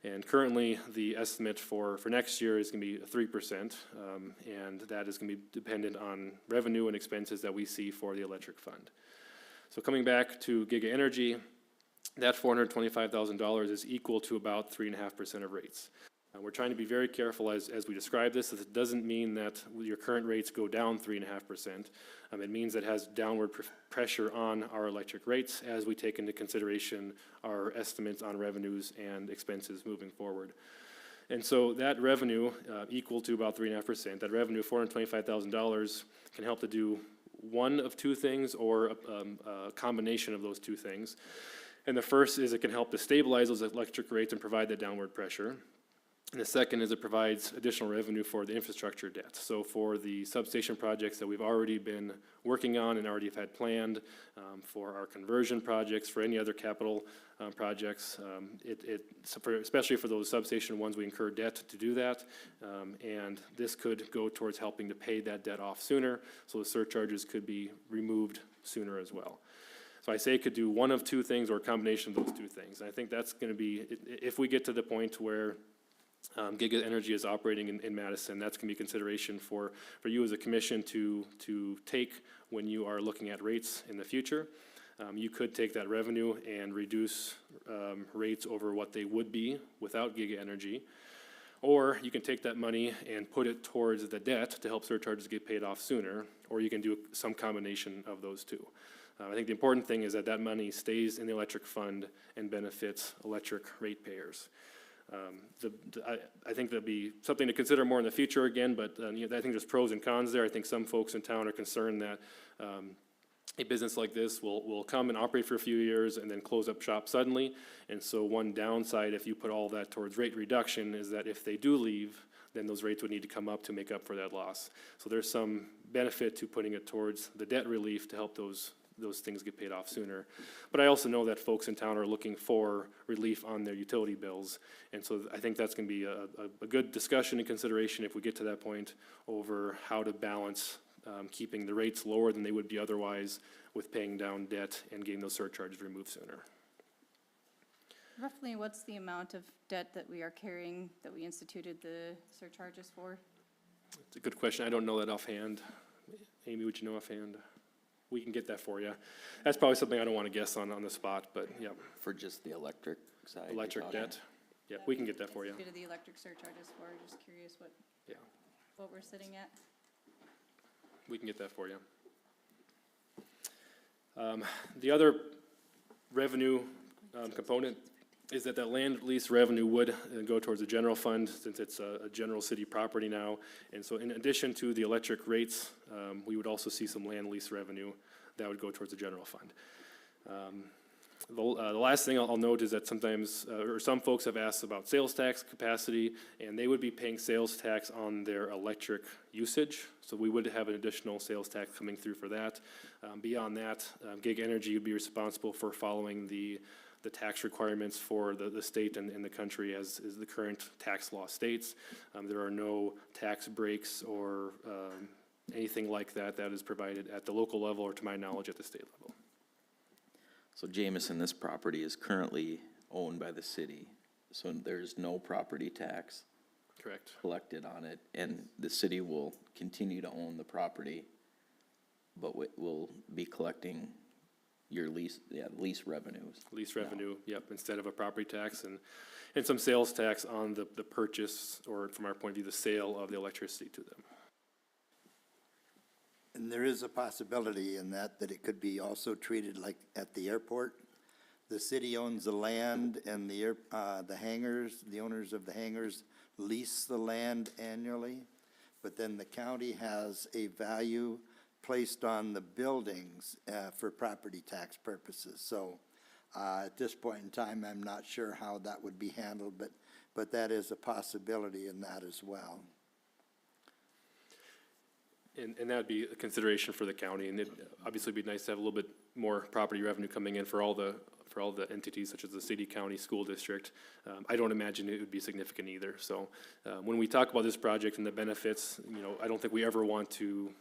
And currently, the estimate for next year is gonna be 3%, and that is gonna be dependent on revenue and expenses that we see for the electric fund. So coming back to Giga Energy, that $425,000 is equal to about 3.5% of rates. We're trying to be very careful as we describe this. It doesn't mean that your current rates go down 3.5%. It means it has downward pressure on our electric rates as we take into consideration our estimates on revenues and expenses moving forward. And so that revenue, equal to about 3.5%, that revenue, $425,000, can help to do one of two things or a combination of those two things. And the first is it can help to stabilize those electric rates and provide that downward pressure. And the second is it provides additional revenue for the infrastructure debt. So for the substation projects that we've already been working on and already have had planned, for our conversion projects, for any other capital projects, especially for those substation ones, we incur debt to do that. And this could go towards helping to pay that debt off sooner, so the surcharges could be removed sooner as well. So I say it could do one of two things or a combination of those two things. And I think that's gonna be, if we get to the point where Giga Energy is operating in Madison, that's gonna be consideration for you as a commission to take when you are looking at rates in the future. You could take that revenue and reduce rates over what they would be without Giga Energy. Or you can take that money and put it towards the debt to help surcharges get paid off sooner, or you can do some combination of those two. I think the important thing is that that money stays in the electric fund and benefits electric ratepayers. I think that'd be something to consider more in the future again, but I think there's pros and cons there. I think some folks in town are concerned that a business like this will come and operate for a few years and then close up shop suddenly. And so one downside, if you put all that towards rate reduction, is that if they do leave, then those rates would need to come up to make up for that loss. So there's some benefit to putting it towards the debt relief to help those things get paid off sooner. But I also know that folks in town are looking for relief on their utility bills. And so I think that's gonna be a good discussion and consideration if we get to that point over how to balance keeping the rates lower than they would be otherwise with paying down debt and getting those surcharges removed sooner. Roughly, what's the amount of debt that we are carrying that we instituted the surcharges for? It's a good question. I don't know that offhand. Amy, would you know offhand? We can get that for you. That's probably something I don't want to guess on the spot, but yeah, For just the electric side? you're electric talking? debt. Yeah, we can get that for you. Instituted the electric surcharges for, just curious Yeah, what we're sitting at. we can get that for you. The other revenue component is that land lease revenue would go towards the general fund since it's a general city property now. And so in addition to the electric rates, we would also see some land lease revenue that would go towards the general fund. The last thing I'll note is that sometimes, or some folks have asked about sales tax capacity, and they would be paying sales tax on their electric usage. So we would have an additional sales tax coming through for that. Beyond that, Giga Energy would be responsible for following the tax requirements for the state and the country as is the current tax law states. There are no tax breaks or anything like that that is provided at the local level or, to my knowledge, at the state level. So Jameson, this property is currently owned by the city, so there's no property tax Correct. collected on it, and the city will continue to own the property, but will be collecting your lease revenues. Lease revenue, yep, instead of a property tax and some sales tax on the purchase, or from our point of view, the sale of the electricity to them. And there is a possibility in that it could be also treated like at the airport. The city owns the land and the hangars, the owners of the hangars lease the land annually, but then the county has a value placed on the buildings for property tax purposes. So at this point in time, I'm not sure how that would be handled, but that is a possibility in that as well. And that'd be a consideration for the county, and it'd obviously be nice to have a little bit more property revenue coming in for for all the entities such as the city, county, school district, I don't imagine it would be significant either. So when we talk about this project and the benefits, I don't think we ever want to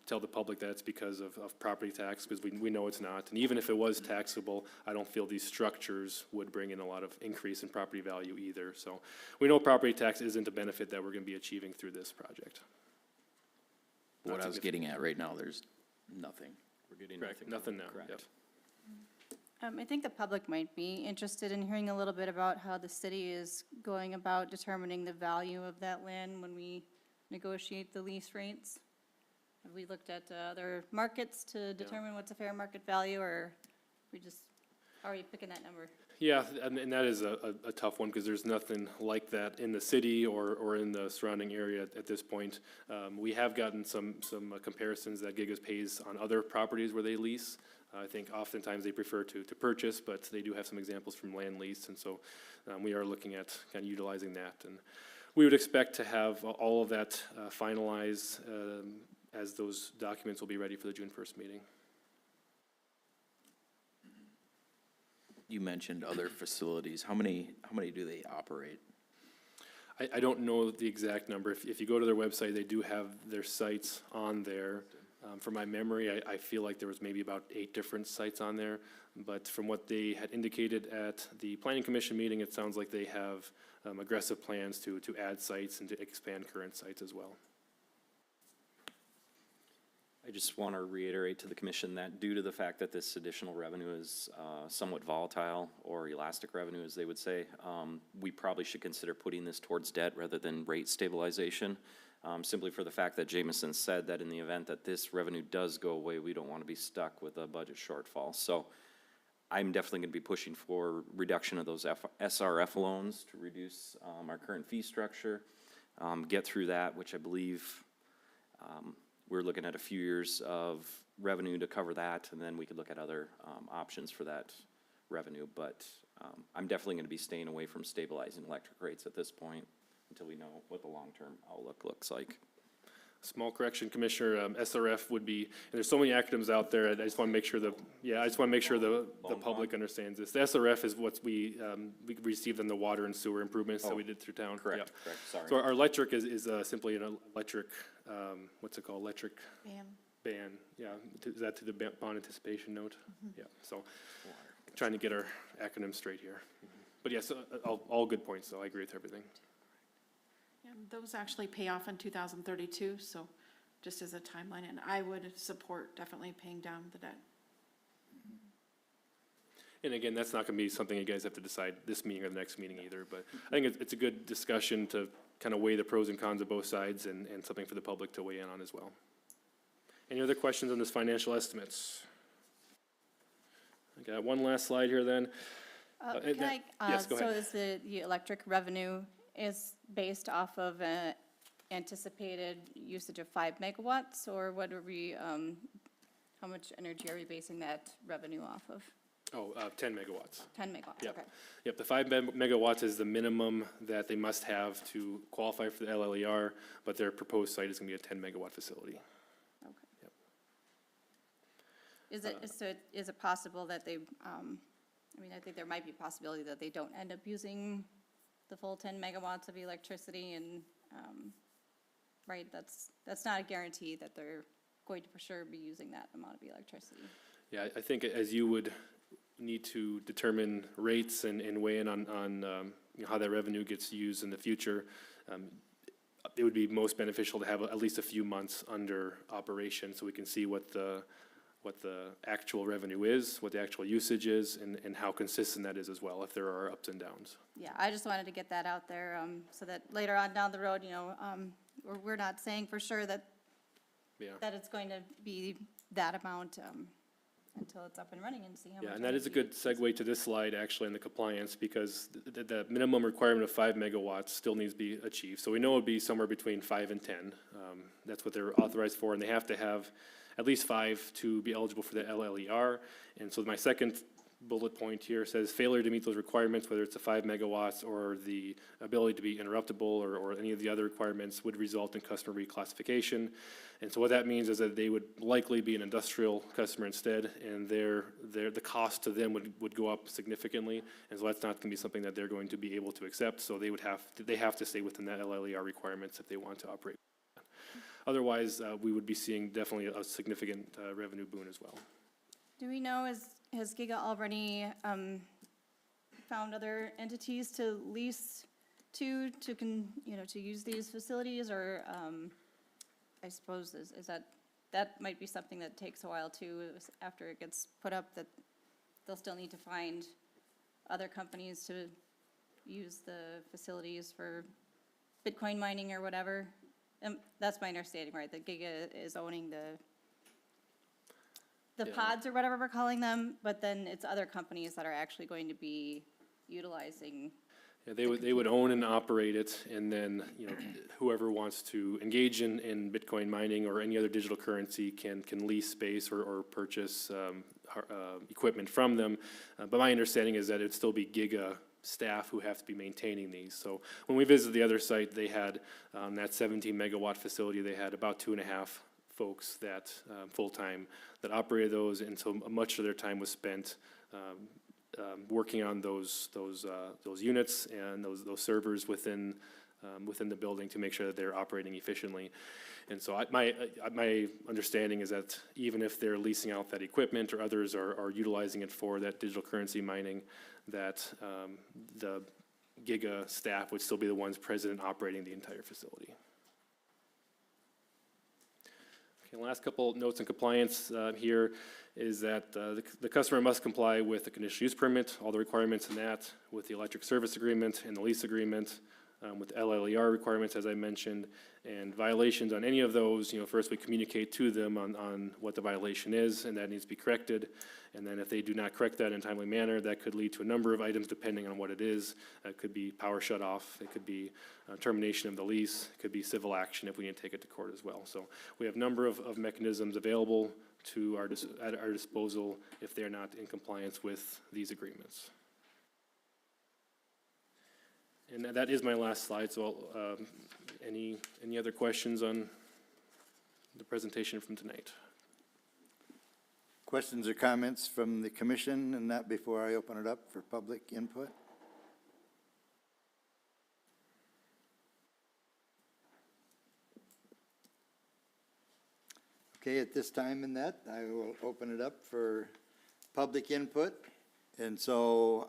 tell the public that it's because of property tax, because we know it's not. And even if it was taxable, I don't feel these structures would bring in a lot of increase in property value either. So we know property tax isn't a benefit that we're gonna be achieving through this project. What I was getting at right now, there's nothing. We're getting Correct, nothing now, Correct. yep. I think the public might be interested in hearing a little bit about how the city is going about determining the value of that land when we negotiate the lease rates. Have we looked at other markets to determine what's a fair market value, or we just already picking that number? Yeah, and that is a tough one, because there's nothing like that in the city or in the surrounding area at this point. We have gotten some comparisons that Gigas pays on other properties where they lease. I think oftentimes they prefer to purchase, but they do have some examples from land lease, and so we are looking at kind of utilizing that. And we would expect to have all of that finalized as those documents will be ready for the June 1st meeting. You mentioned other facilities. How many do they operate? I don't know the exact number. If you go to their website, they do have their sites on there. From my memory, I feel like there was maybe about 8 different sites on there. But from what they had indicated at the planning commission meeting, it sounds like they have aggressive plans to add sites and to expand current sites as well. I just want to reiterate to the commission that due to the fact that this additional revenue is somewhat volatile, or elastic revenue, as they would say, we probably should consider putting this towards debt rather than rate stabilization, simply for the fact that Jameson said that in the event that this revenue does go away, we don't want to be stuck with a budget shortfall. So I'm definitely going to be pushing for reduction of those SRF loans to reduce our current fee structure, get through that, which I believe we're looking at a few years of revenue to cover that, and then we could look at other options for that revenue. But I'm definitely going to be staying away from stabilizing electric rates at this point until we know what the long-term outlook looks like. Small correction, Commissioner, SRF would be, and there's so many acronyms out there, I just want to make sure the public understands this. The SRF is what we received in the water and sewer improvements that we did through town. Correct, Yep. correct, sorry. So our electric is simply an electric, what's it called, electric ban, yeah, is that to the bond anticipation note? Yeah, so, trying to get our acronyms straight here. But yes, all good points, though, I agree with everything. Yeah, those actually pay off in 2032, so just as a timeline, and I would support definitely paying down the debt. And again, that's not gonna be something you guys have to decide this meeting or the next meeting either, but I think it's a good discussion to kind of weigh the pros and cons of both sides, and something for the public to weigh in on as well. Any other questions on this financial estimates? I got one last slide here then. Can I, yes, go so ahead. is the electric revenue is based off of anticipated usage of 5 megawatts, or what are we, how much energy are we basing that revenue off of? 10 megawatts. 10 megawatts, Yep. okay. Yep, the 5 megawatts is the minimum that they must have to qualify for the LLER, but their proposed site is gonna be a 10 megawatt facility. Okay. Yep. Is it possible that they, I mean, I think there might be a possibility that they don't end up using the full 10 megawatts of electricity, and, right, that's not a guarantee that they're going to for sure be using that amount of electricity. Yeah, I think as you would need to determine rates and weigh in on how that revenue gets used in the future, it would be most beneficial to have at least a few months under operation, so we can see what the actual revenue is, what the actual usage is, and how consistent that is as well, if there are ups and downs. Yeah, I just wanted to get that out there, so that later on down the road, we're not saying for sure that Yeah. it's going to be that amount, until it's up and running and see how much. Yeah, and that is a energy- good segue to this slide, actually, in the compliance, because the minimum requirement of 5 megawatts still needs to be achieved. So we know it'd be somewhere between 5 and 10. That's what they're authorized for, and they have to have at least 5 to be eligible for the LLER. And so my second bullet point here says failure to meet those requirements, whether it's the 5 megawatts or the ability to be interruptible or any of the other requirements, would result in customer reclassification. And so what that means is that they would likely be an industrial customer instead, and the cost to them would go up significantly. And so that's not gonna be something that they're going to be able to accept, so they have to stay within that LLER requirements if they want to operate. Otherwise, we would be seeing definitely a significant revenue boon as well. Do we know, has Giga already found other entities to lease to use these facilities, or I suppose is that might be something that takes a while too, after it gets put up, that they'll still need to find other companies to use the facilities for Bitcoin mining or whatever? That's my understanding, right, that Giga is owning the Yeah. pods or whatever we're calling them, but then it's other companies that are actually going to be utilizing. Yeah, they would own and operate it, and then, whoever wants to engage in Bitcoin mining or any other digital currency can lease space or purchase equipment from them. But my understanding is that it'd still be Giga staff who have to be maintaining these. So when we visited the other site, they had, that 17 megawatt facility, they had about 2.5 folks that, full-time, that operated those, and so much of their time was spent working on those units and those servers within the building to make sure that they're operating efficiently. And so my understanding is that even if they're leasing out that equipment or others are utilizing it for that digital currency mining, that the Giga staff would still be the ones present and operating the entire facility. Okay, last couple notes in compliance here is that the customer must comply with the conditional use permit, all the requirements in that, with the electric service agreement and the lease agreement, with LLER requirements, as I mentioned, and violations on any of those, first we communicate to them on what the violation is, and that needs to be corrected. And then if they do not correct that in a timely manner, that could lead to a number of items depending on what it is. It could be power shut off, it could be termination of the lease, it could be civil action if we need to take it to court as well. So we have a number of mechanisms available at our disposal if they're not in compliance with these agreements. And that is my last slide, so any other questions on the presentation from tonight? Questions or comments from the commission and that before I open it up for public input? Okay, at this time in that, I will open it up for public input. And so,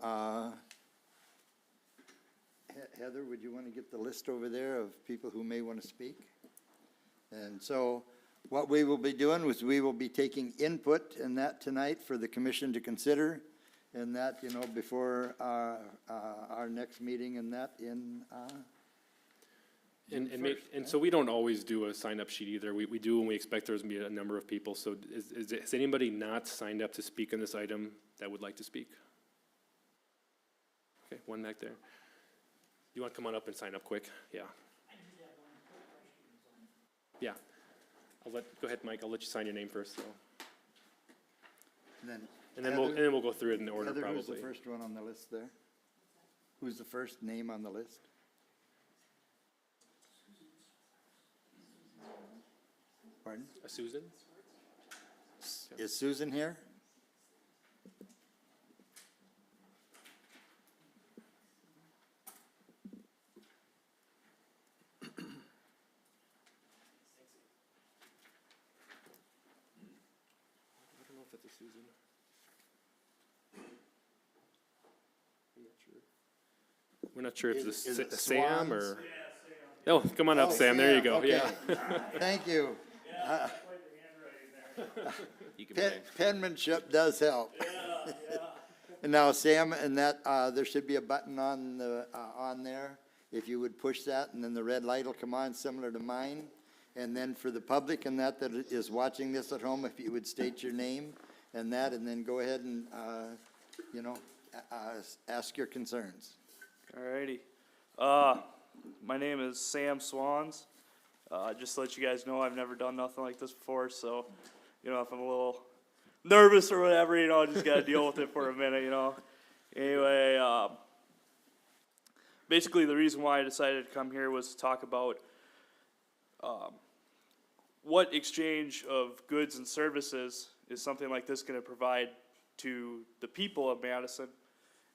Heather, would you want to get the list over there of people who may want to speak? And so what we will be doing is we will be taking input in that tonight for the commission to consider, and that, before our next meeting and that in And so we don't always do a sign-up sheet either. We do when we expect there's going to be a number of people. So is anybody not signed up to speak on this item that would like to speak? Okay, one back there. You want to come on up and sign up quick? Yeah. Yeah. Go ahead, Mike. I'll let you sign your name first, though. And then we'll go through it in order, Heather, probably. who's the first one on the list there? Who's the first name on the list? Pardon? Susan? Is Susan here? I don't know if that's a Susan. I'm not sure. We're not sure if Is it's it a Sam Swans? or. Oh, come on up, Oh, Sam. There you go. okay. Yeah. Thank you. You can play. Penmanship does help. And now, Sam, and that, there should be a button on there. If you would push that, and then the red light will come on, similar to mine. And then for the public and that is watching this at home, if you would state your name and that, and then go ahead and, ask your concerns. Alrighty. My name is Sam Swans. Just to let you guys know, I've never done nothing like this before, so, if I'm a nervous or whatever, you know, just gotta deal with it for a minute, you know. Anyway, basically the reason why I decided to come here was to talk about, what exchange of goods and services is something like this gonna provide to the people of Madison?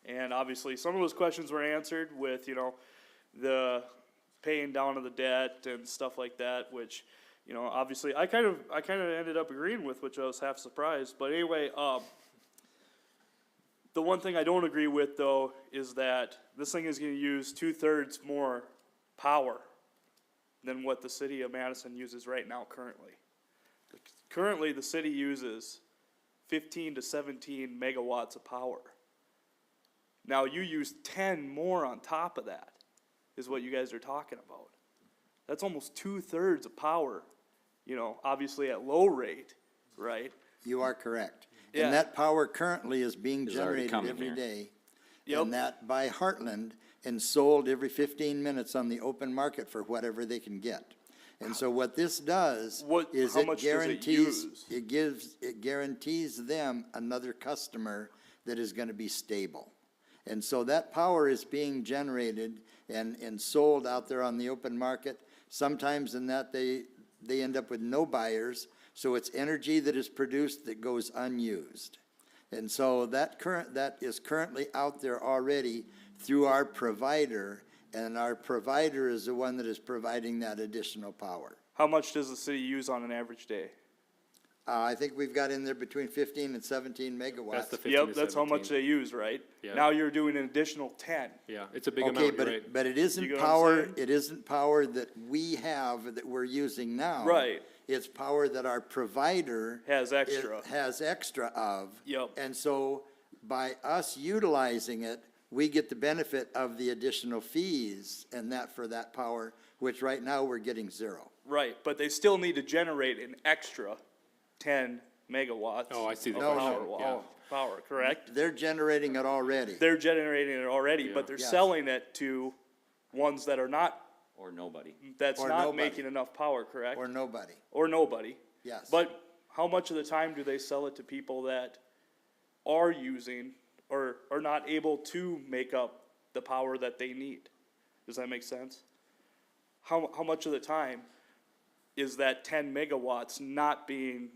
And obviously, some of those questions were answered with, you know, the paying down of the debt and stuff like that, which, you know, obviously, I kind of ended up agreeing with, which I was half surprised. But anyway, the one thing I don't agree with, though, is that this thing is gonna use 2/3 more power than what the city of Madison uses right now currently. Currently, the city uses 15 to 17 megawatts of power. Now, you use 10 more on top of that, is what you guys are talking about. That's almost 2/3 of power, you know, obviously at low rate, right? You are correct. Yeah. And that power currently is being Is already generated coming every here. day. Yep. And that by Heartland and sold every 15 minutes on the open market for whatever they can get. And so what this does is how it much does it guarantees, use? it guarantees them another customer that is gonna be stable. And so that power is being generated and sold out there on the open market. Sometimes in that they end up with no buyers, so it's energy that is produced that goes unused. And so that is currently out there already through our provider, and our provider is the one that is providing that additional power. How much does the city use on an average day? I think we've got in there between 15 and 17 megawatts. That's the 15 Yep, to that's how much 17. they use, right? Yeah. Now you're doing an additional 10. Yeah, it's a big Okay, amount, but right? but it You isn't get what I'm power, saying? it isn't power that we have that we're using now. Right. It's power that our provider. Has extra. Has extra of. Yep. And so by us utilizing it, we get the benefit of the additional fees and that for that power, which right now we're getting zero. Right, but they still need to generate an extra 10 megawatts. Oh, I see the of question, power, yeah. power, correct? They're generating it already. They're generating it already, Yeah. but they're Yes. selling it to ones that are not, Or nobody. that's Or not nobody. making enough power, correct? Or nobody, Or nobody. yes. But how much of the time do they sell it to people that are using or are not able to make up the power that they need? Does that make sense? How much of the time is that 10 megawatts not being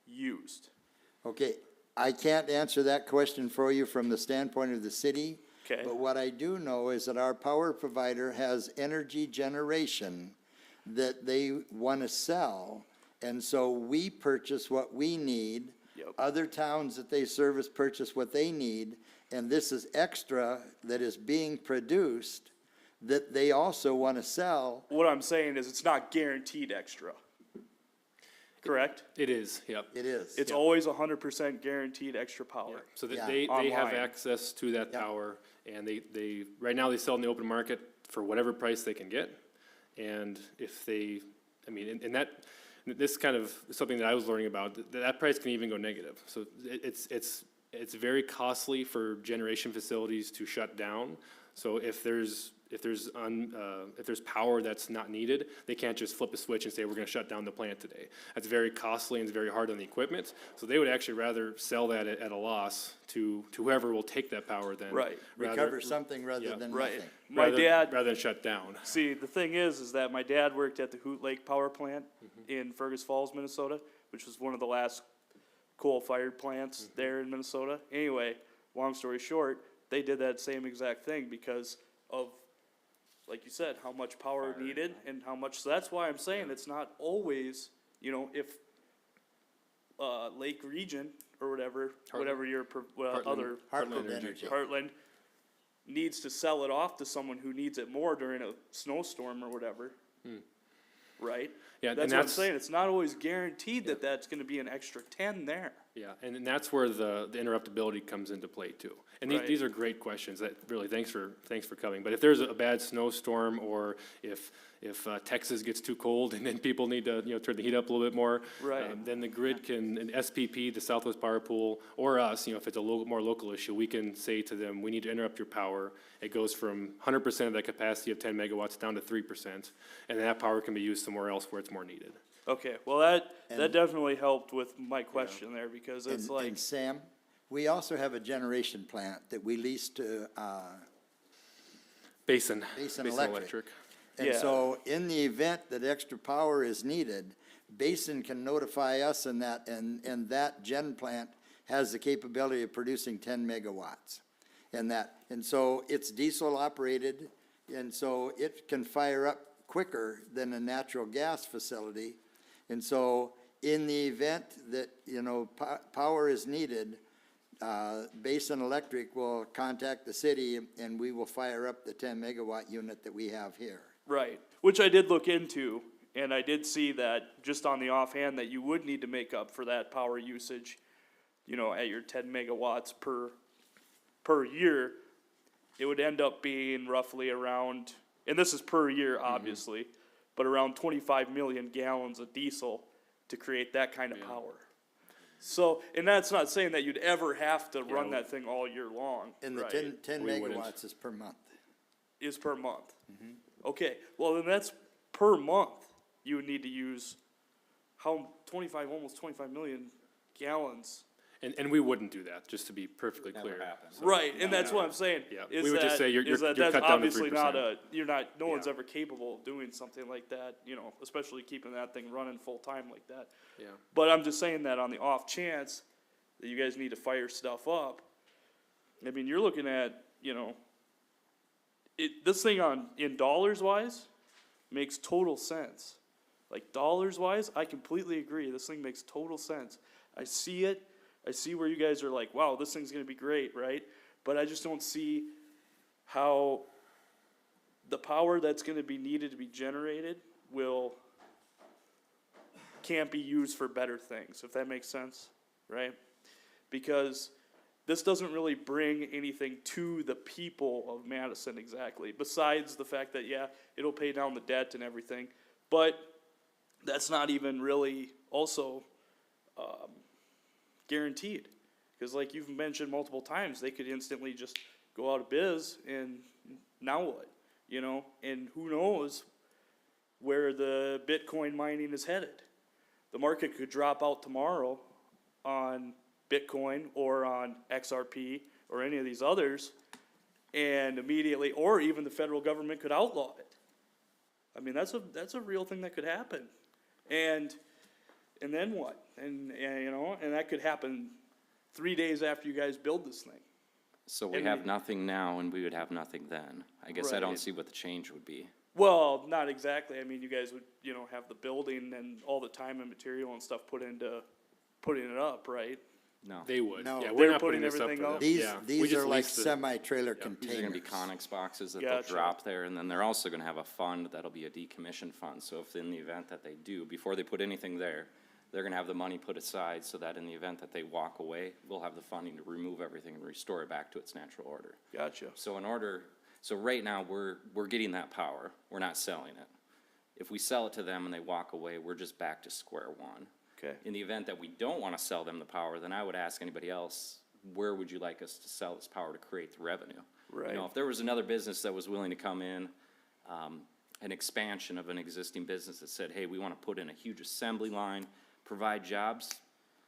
used? Okay, I can't answer that question for you from the standpoint of the city. Okay. But what I do know is that our power provider has energy generation that they want to sell. And so we purchase what we need. Yep. Other towns that they service purchase what they need. And this is extra that is being produced that they also want to sell. What I'm saying is it's not guaranteed extra. Correct? It is, yep. It is. It's always 100% guaranteed extra power. So Yeah. they have Online. access to that Yeah. power, and they, right now, they sell in the open market for whatever price they can get. And if they, I mean, and that, this kind of is something that I was learning about, that price can even go negative. So it's very costly for generation facilities to shut down. So if there's power that's not needed, they can't just flip a switch and say, we're gonna shut down the plant today. That's very costly and it's very hard on the equipment. So they would actually rather sell that at a loss to whoever will take that power than. Right. Recover something rather Yeah. than Right. nothing. My dad, Rather than shut down. see, the thing is that my dad worked at the Hoot Lake Power Plant in Fergus Falls, Minnesota, which was one of the last coal-fired plants there in Minnesota. Anyway, long story short, they did that same exact thing because of, like you said, how much power needed and how much, so that's why I'm saying it's not always, you know, if, Lake Region or whatever your, other Heartland Energy. Heartland needs to sell it off to someone who needs it more during a snowstorm or whatever. Right? Yeah, and That's what I'm that's- saying, it's not always guaranteed that that's gonna be an extra 10 there. Yeah, and that's where the interruptibility comes into play too. And Right. these are great questions that really, thanks for coming. But if there's a bad snowstorm or if Texas gets too cold and then people need to, turn the heat up a little bit more. Right. Then the grid can, and SPP, the Southwest Power Pool, or us, if it's a more local issue, we can say to them, we need to interrupt your power. It goes from 100% of that capacity of 10 megawatts down to 3%. And that power can be used somewhere else where it's more needed. Okay, well, that And- definitely helped with my question there, because it's And, like, and Sam, we also have a generation plant that we lease to, Basin Basin Electric. And Yeah. so in the event that extra power is needed, Basin can notify us and that gen plant has the capability of producing 10 megawatts. And so it's diesel operated, and so it can fire up quicker than a natural gas facility. And so in the event that, power is needed, Basin Electric will contact the city and we will fire up the 10 megawatt unit that we have here. right, which I did look into, and I did see that, just on the offhand, that you would need to make up for that power usage, at your 10 megawatts per year. It would end up being roughly around, and this is per year, obviously, but around 25 million gallons of diesel to create that kind of power. So, and that's not saying that you'd ever have to run that thing all year long, And the right? 10 We wouldn't. megawatts is per month. Is per month. Okay, well, then that's per month, you would need to use almost 25 million gallons. And we wouldn't do that, just to be perfectly clear. So, Right, and that's what I'm saying. Yeah, is we would just that- say you're is that cut that's down to obviously not 3%. no one's Yeah. ever capable of doing something like that, especially keeping that thing running full time like that. Yeah. But I'm just saying that on the off chance that you guys need to fire stuff up, I mean, you're looking at, this thing in dollars wise makes total sense. Like dollars wise, I completely agree. This thing makes total sense. I see it. I see where you guys are like, wow, this thing's gonna be great, right? But I just don't see how the power that's gonna be needed to be generated can't be used for better things, if that makes sense, right? Because this doesn't really bring anything to the people of Madison exactly, besides the fact that, yeah, it'll pay down the debt and everything. But that's not even really also guaranteed. Because like you've mentioned multiple times, they could instantly just go out of biz, and now what? And who knows where the Bitcoin mining is headed. The market could drop out tomorrow on Bitcoin or on XRP or any of these others, and immediately, or even the federal government could outlaw it. I mean, that's a real thing that could happen. And then what? And that could happen 3 days after you guys build this thing. So we And have we- nothing now and we would have nothing then. I guess I don't Right. see what the change would be. Well, not exactly. I mean, you guys would, have the building and all the time and material and stuff put into putting it up, right? No. They would. No. Yeah, They're we're not putting putting this up everything for them. up? Yeah, we These just are like lease the- semi-trailer These are containers. gonna be Conex boxes that they'll Gotcha. drop there, and then they're also gonna have a fund that'll be a decommission fund. So if in the event that they do, before they put anything there, they're gonna have the money put aside so that in the event that they walk away, we'll have the funding to remove everything and restore it back to its natural order. Gotcha. So right now, we're getting that power, we're not selling it. If we sell it to them and they walk away, we're just back to square one. Okay. In the event that we don't wanna sell them the power, then I would ask anybody else, where would you like us to sell this power to create the revenue? Right. If there was another business that was willing to come in, an expansion of an existing business that said, hey, we wanna put in a huge assembly line, provide jobs,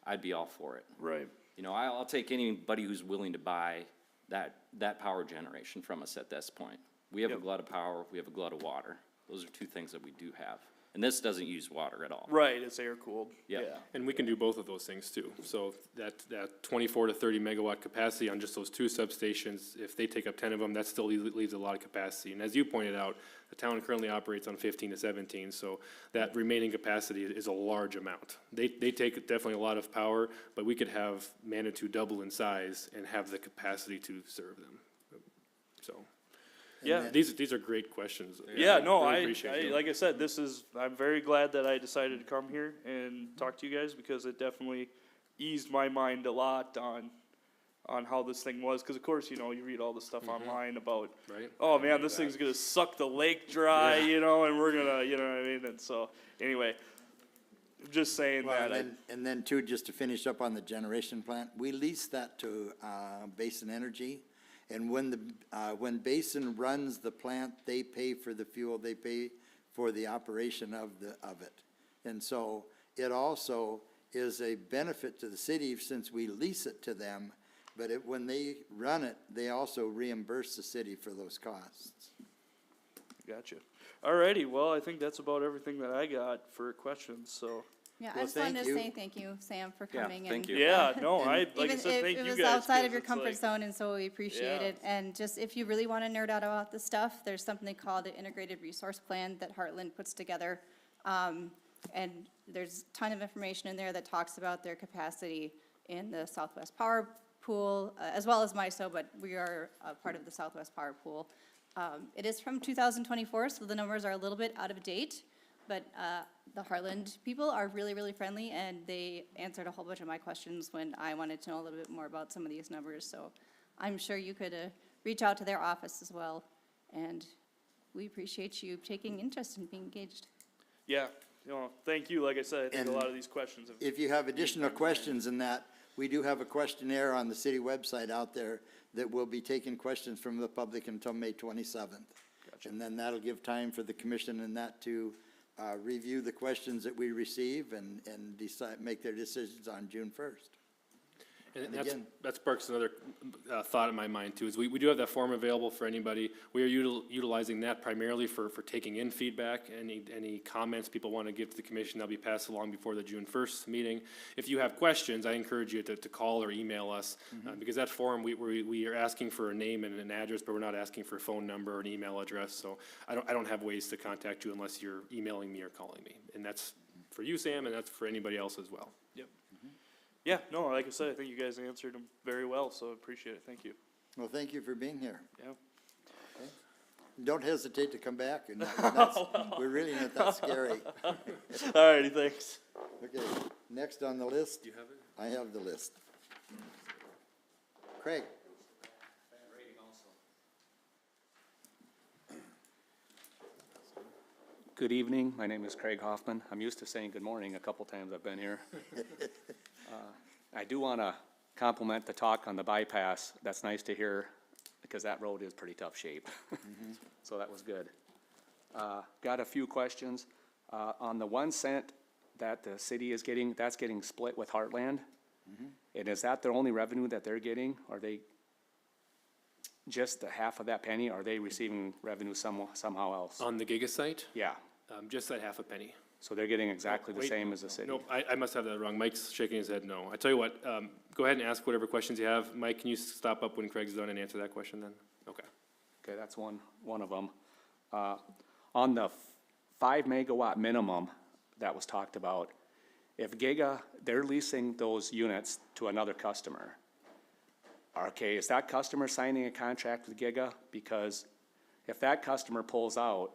I'd be all for it. Right. I'll take anybody who's willing to buy that power generation from us at this point. We have a Yep. glut of power, we have a glut of water. Those are two things that we do have. And this doesn't use water at all. Right, it's air cooled. Yeah. Yeah. And we can do both of those things too. So that 24 to 30 megawatt capacity on just those two substations, if they take up 10 of them, that still leaves a lot of capacity. And as you pointed out, the town currently operates on 15 to 17, so that remaining capacity is a large amount. They take definitely a lot of power, but we could have Manitou double in size and have the capacity to serve them. So, Yeah. these are great questions. Yeah, no, Really I appreciate them. like I said, I'm very glad that I decided to come here and talk to you guys, because it definitely eased my mind a lot on how this thing was, because of course, you read all the stuff online about, Right. oh man, this thing's gonna suck the lake dry, and we're gonna, you know what I mean, and so, anyway, just saying Well, that, and then too, just to finish up on the generation plant, we lease that to, Basin Energy. And when Basin runs the plant, they pay for the fuel, they pay for the operation of it. And so it also is a benefit to the city since we lease it to them, but when they run it, they also reimburse the city for those costs. Gotcha. Alrighty, well, I think that's about everything that I got for questions, so. Yeah, I Well, just wanted thank to you. say thank you, Sam, for Yeah, coming. thank and, you. Yeah, no, like I Even said, if thank it you was guys. outside 'cause of your it's like- comfort zone, and so we appreciate Yeah. it. And just, if you really want to nerd out about this stuff, there's something called the Integrated Resource Plan that Heartland puts together. And there's a ton of information in there that talks about their capacity in the Southwest Power Pool, as well as MISO, but we are a part of the Southwest Power Pool. It is from 2024, so the numbers are a little bit out of date, but the Heartland people are really, really friendly, and they answered a whole bunch of my questions when I wanted to know a little bit more about some of these numbers. So I'm sure you could reach out to their office as well, and we appreciate you taking interest in being engaged. Yeah, thank you, like I said, I think a And lot of these questions have. If you have additional questions in that, we do have a questionnaire on the city website out there that will be taking questions from the public until May 27th. Gotcha. And then that'll give time for the commission and that to review the questions that we receive and decide, make their decisions on June 1st. And And that's, again- that sparks another thought in my mind too, is we do have that form available for anybody. We are utilizing that primarily for taking in feedback, any comments people want to give to the commission, that'll be passed along before the June 1st meeting. If you have questions, I encourage you to call or email us, because that form, we are asking for a name and an address, but we're not asking for a phone number or an email address, so I don't have ways to contact you unless you're emailing me or calling me. And that's for you, Sam, and that's for anybody else as well. Yep. Yeah, no, like I said, I think you guys answered them very well, so appreciate it, thank you. Well, thank you for being here. Yeah. Don't hesitate to come back. We're really not that scary. Alrighty, thanks. Okay, next on the list. Do you have it? I have the list. Craig? Good evening. My name is Craig Hoffman. I'm used to saying good morning a couple times I've been here. I do want to compliment the talk on the bypass. That's nice to hear because that road is pretty tough shape. So that was good. Got a few questions. On the 1 cent that the city is getting, that's getting split with Heartland. And is that their only revenue that they're getting? Are they just the half of that penny? Are they receiving revenue somehow else? On the Giga site, Yeah. just that half a penny. So they're getting exactly the Wait. same as the city? Nope, I must have that wrong. Mike's shaking his head no. I tell you what, go ahead and ask whatever questions you have. Mike, can you stop up when Craig's done and answer that question then? Okay. Okay, that's one of them. On the 5 megawatt minimum that was talked about, if Giga, they're leasing those units to another customer. Okay, is that customer signing a contract with Giga? Because if that customer pulls out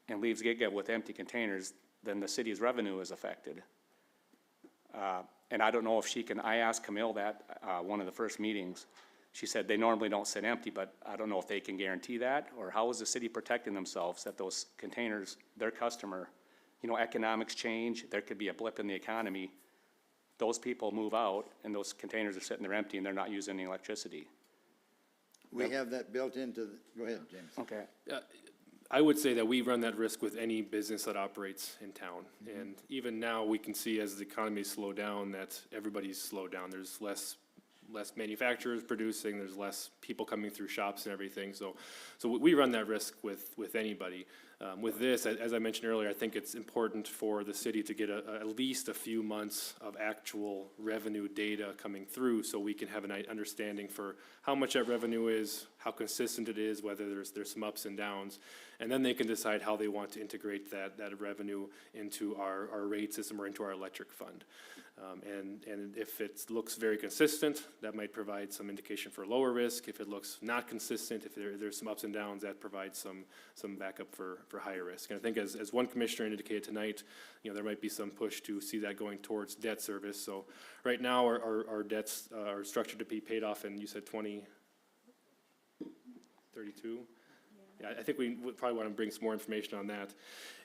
and leaves Giga with empty containers, then the city's revenue is affected. And I don't know if she can, I asked Camille that, one of the first meetings. She said they normally don't sit empty, but I don't know if they can guarantee that, or how is the city protecting themselves that those containers, their customer, economics change, there could be a blip in the economy. Those people move out and those containers are sitting there empty and they're not using any electricity. We have that built into go ahead, James. Okay. I would say that we run that risk with any business that operates in town. And even now, we can see as the economy slows down, that everybody's slowed down. There's less manufacturers producing, there's less people coming through shops and everything. So we run that risk with anybody. With this, as I mentioned earlier, I think it's important for the city to get at least a few months of actual revenue data coming through so we can have an understanding for how much that revenue is, how consistent it is, whether there's some ups and downs. And then they can decide how they want to integrate that revenue into our rate system or into our electric fund. And if it looks very consistent, that might provide some indication for lower risk. If it looks not consistent, if there's some ups and downs, that provides some backup for higher risk. And I think as one commissioner indicated tonight, there might be some push to see that going towards debt service. So right now, our debts are structured to be paid off in, you said 2032? Yeah, I think we would probably want to bring some more information on that.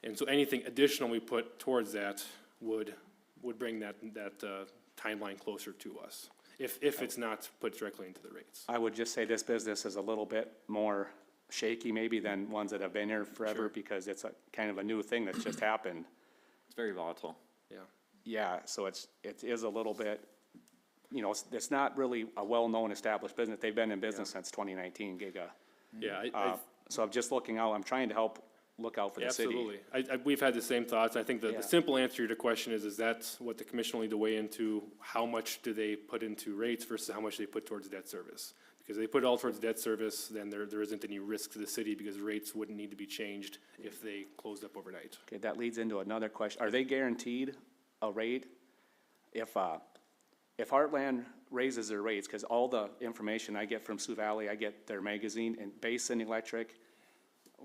And so anything additional we put towards that would bring that timeline closer to us, if it's not put directly into the rates. I would just say this business is a little bit more shaky maybe than ones that have been here forever Sure. because it's a kind of a new thing that's just happened. very volatile. Yeah. Yeah, so it is a little bit, you know, it's not really a well-known established business. They've been in business since 2019, Giga. Yeah, So I'm just looking out, I'm trying to look out for the city. absolutely. We've had the same thoughts. I think Yeah. the simple answer to your question is that's what the commission will need to weigh into. How much do they put into rates versus how much they put towards debt service? Because if they put it all towards debt service, then there isn't any risk to the city because rates wouldn't need to be changed if they closed up overnight. Okay, that leads into another question. Are they guaranteed a rate? If Heartland raises their rates, because all the information I get from Sioux Valley, I get their magazine, and Basin Electric,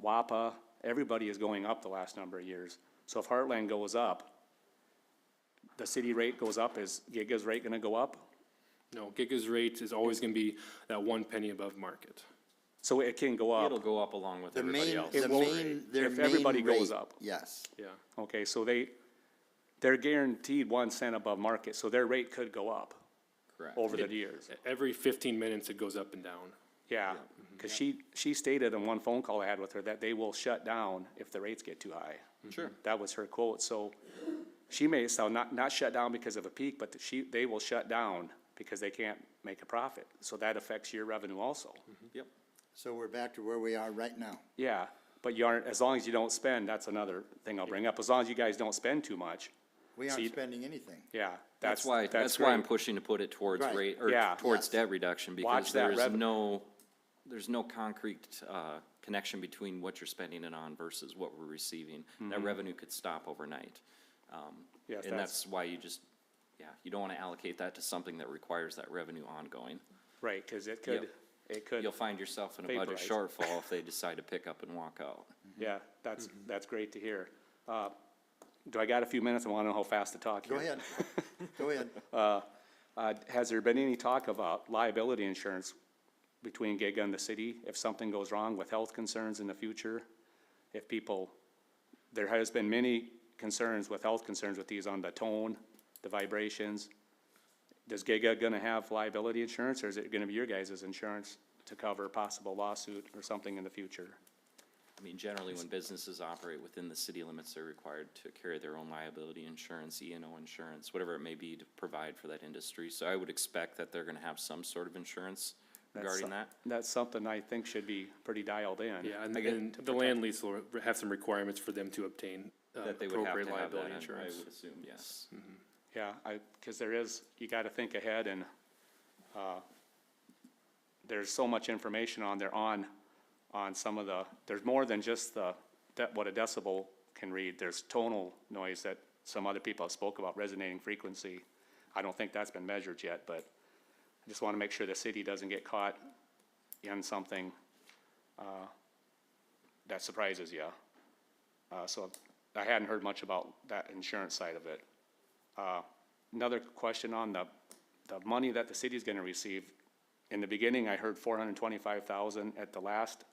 WAPA, everybody is going up the last number of years. So if Heartland goes up, the city rate goes up, is Giga's rate gonna go up? No, Giga's rate is always gonna be that 1 penny above market. So it can go It'll up, go up along with The everybody main, else. the main, their if main everybody goes rate, up. yes. Yeah. okay, so they're guaranteed 1 cent above market, so their rate could go up Correct. over the years. Every 15 minutes, it goes up and down. Yeah, because she stated in one phone call I had with her that they will shut down if the rates get too high. Sure. That was her quote, so she may, so not shut down because of a peak, but they will shut down because they can't make a profit. So that affects your revenue also. Yep. So we're back to where we are right now. Yeah, but you aren't, as long as you don't spend, that's another thing I'll bring up, as long as you guys don't spend too much, We So aren't you- spending anything. yeah, That's why that's I'm great. pushing to put it towards Right. rate, or Yeah. towards Yes. debt reduction, Watch because that there's no concrete, connection between what you're spending it on versus what we're receiving. That revenue could stop overnight. Yes, And that's why you just, you don't wanna allocate that to something that requires that revenue ongoing. Right, because it Yep. could, You'll find yourself in a budget Vaporize. shortfall if they decide to pick up and walk out. yeah, that's great to hear. Do I got a few minutes? I want to know how fast to talk here. Go ahead. Go ahead. Has there been any talk about liability insurance between Giga and the city if something goes wrong with health concerns in the future? If people, there has been many concerns with health concerns with these on the tone, the vibrations. Does Giga gonna have liability insurance, or is it gonna be your guys' insurance to cover a possible lawsuit or something in the future? I mean, generally, when businesses operate within the city limits, they're required to carry their own liability insurance, E&O insurance, whatever it may be to provide for that industry. So I would expect that they're gonna have some sort of insurance regarding that. That's something I think should be pretty dialed in. Yeah, and I get- and the land lease will have some requirements for them to obtain That they would have appropriate to have that, liability I insurance. would assume, yes. Yeah, because you gotta think ahead and, there's so much information on there on some of there's more than just what a decibel can read. There's tonal noise that some other people have spoke about, resonating frequency. I don't think that's been measured yet, but I just wanna make sure the city doesn't get caught in something, that surprises you. So I hadn't heard much about that insurance side of it. Another question on the money that the city's gonna receive. In the beginning, I heard $425,000. At the last,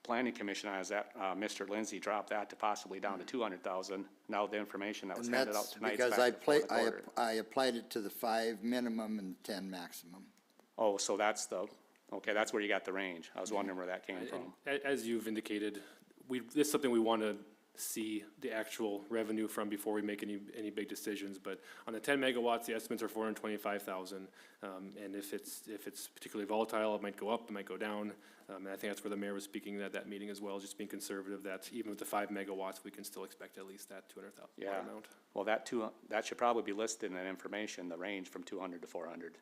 planning commission, I was at, Mr. Lindsay dropped that to possibly down to $200,000. Now the information that was And handed out that's tonight is because back to the quarter. I applied it to the 5 minimum and 10 maximum. Oh, so that's okay, that's where you got the range. I was wondering where that came from. As you've indicated, this is something we want to see the actual revenue from before we make any big decisions. But on the 10 megawatts, the estimates are 425,000. And if it's particularly volatile, it might go up, it might go down. And I think that's where the mayor was speaking at that meeting as well, just being conservative, that even with the 5 megawatts, we can still expect at least that $200,000 Yeah. amount. Well, that should probably be listed in that information, the range from 200 to 400.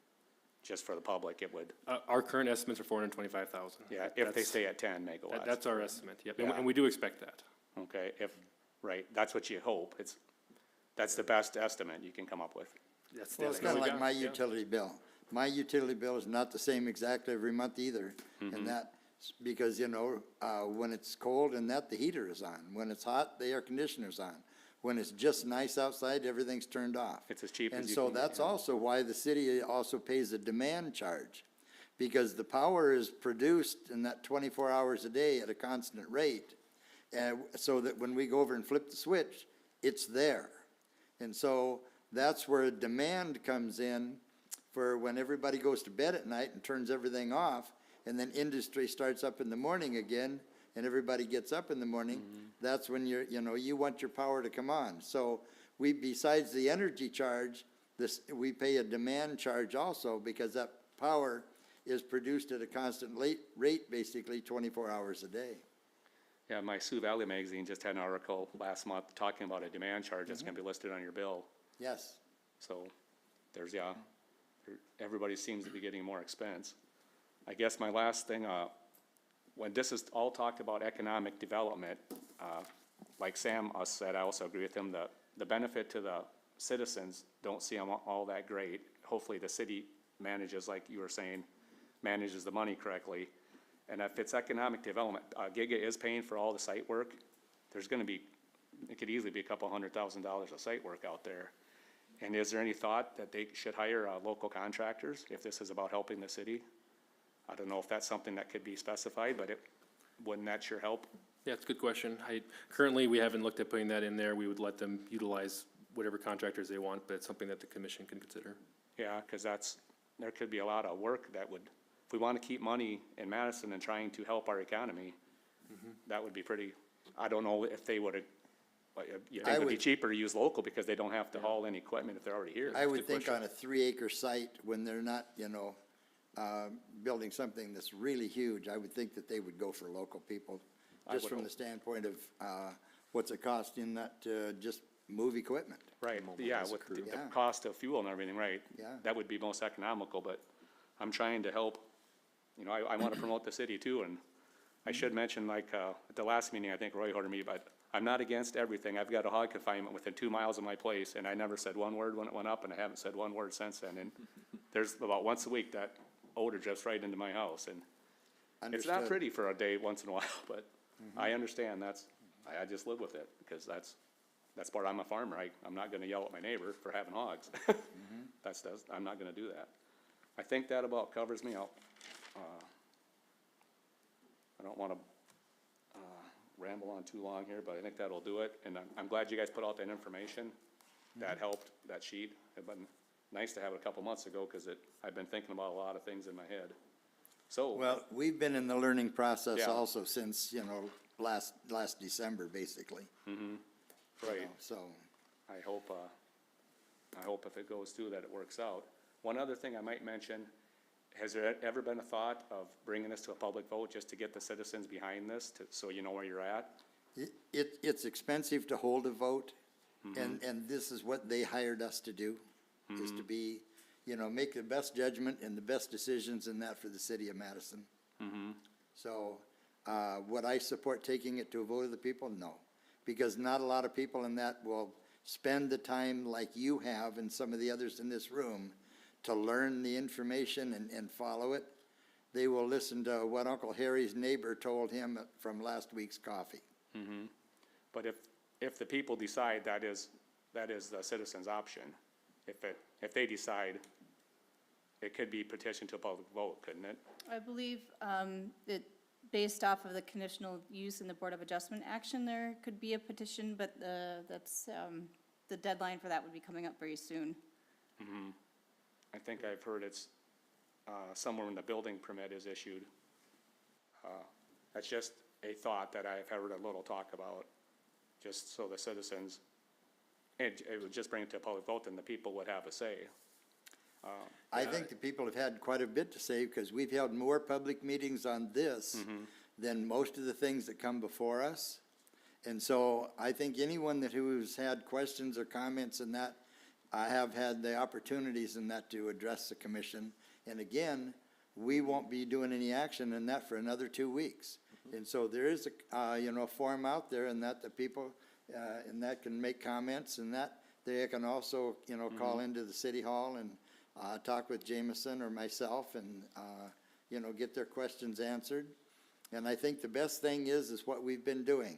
Just for the public, it would, Our current estimates are 425,000. yeah, if they That's- stay at 10 megawatts. That's our estimate, yep, Yeah. and we do expect that. Okay, right, that's what you hope. That's the best estimate you can come up with. That's Well, it's that's kind of what we like got, my yeah. utility bill. My utility bill is not the same exactly every month either. And that's because, when it's cold and the heater is on. When it's hot, the air conditioner's on. When it's just nice outside, everything's turned off. It's as cheap as And you so can- that's also why the city also pays a demand charge. Because the power is produced in that 24 hours a day at a constant rate. And so that when we go over and flip the switch, it's there. And so that's where demand comes in for when everybody goes to bed at night and turns everything off, and then industry starts up in the morning again, and everybody gets up in the morning, that's when you're, you want your power to come on. So we, besides the energy charge, we pay a demand charge also, because that power is produced at a constant rate, basically 24 hours a day. Yeah, my Sioux Valley magazine just had an article last month talking about a demand charge that's gonna be listed on your bill. Yes. So there's, everybody seems to be getting more expense. I guess my last thing, when this is all talked about economic development, like Sam said, I also agree with him, the benefit to the citizens don't seem all that great. Hopefully the city manages, like you were saying, manages the money correctly. And if it's economic development, Giga is paying for all the site work. There's gonna be, it could easily be $200,000 of site work out there. And is there any thought that they should hire local contractors if this is about helping the city? I don't know if that's something that could be specified, but wouldn't that sure help? Yeah, it's a good question. Currently, we haven't looked at putting that in there. We would let them utilize whatever contractors they want, but it's something that the commission can consider. Yeah, because there could be a lot of work that would, if we want to keep money in Madison and trying to help our economy, that would be pretty, I don't know if they would, you think it would be cheaper to use local because they don't have to haul any equipment if they're already here. I would think on a 3-acre site, when they're not, building something that's really huge, I would think that they would go for local people, just would from hope. the standpoint of, what's it costing that to just move equipment. Right, yeah, with the Yeah. cost of fuel and everything, right? Yeah. That would be most economical, but I'm trying to help, I want to promote the city too, and I should mention, like, at the last meeting, I think Roy ordered me, but I'm not against everything. I've got a hog confinement within 2 miles of my place, and I never said one word when it went up, and I haven't said one word since then, and there's about once a week that odor drifts right into my house, and it's not Understood. pretty for a day once in a while, but I understand I just live with it, because that's part, I'm a farmer, I'm not gonna yell at my neighbor for having hogs. I'm not gonna do that. I think that about covers me. I don't wanna, ramble on too long here, but I think that'll do it, and I'm glad you guys put out that information. That helped, that sheet. It'd been nice to have it a couple months ago, cause I've been thinking about a lot of things in my head. So. Well, we've been in the learning process Yeah. also since, last December, basically. Right. So, I hope if it goes through that it works out. One other thing I might mention, has there ever been a thought of bringing this to a public vote just to get the citizens behind this, so you know where you're at? it's expensive to hold a vote, and this is what they hired us to do, is to be, make the best judgment and the best decisions in that for the city of Madison. So, would I support taking it to a vote of the people? No, because not a lot of people in that will spend the time like you have and some of the others in this room to learn the information and follow it. They will listen to what Uncle Harry's neighbor told him from last week's coffee. But if the people decide that is the citizens' option, if they decide, it could be petitioned to a public vote, couldn't it? I believe that based off of the conditional use in the Board of Adjustment action, there could be a petition, but the deadline for that would be coming up very soon. I think I've heard it's somewhere when the building permit is issued. That's just a thought that I've heard a little talk about, just so the citizens, it would just bring it to a public vote and the people would have a say. I think the people have had quite a bit to say, because we've held more public meetings on this than most of the things that come before us. And so I think anyone who's had questions or comments in that, I have had the opportunities in that to address the commission. And again, we won't be doing any action in that for another 2 weeks. And so there is a form out there, and that the people in that can make comments, and that they can also, call into the city hall and talk with Jameson or myself, and get their questions answered. And I think the best thing is what we've been doing,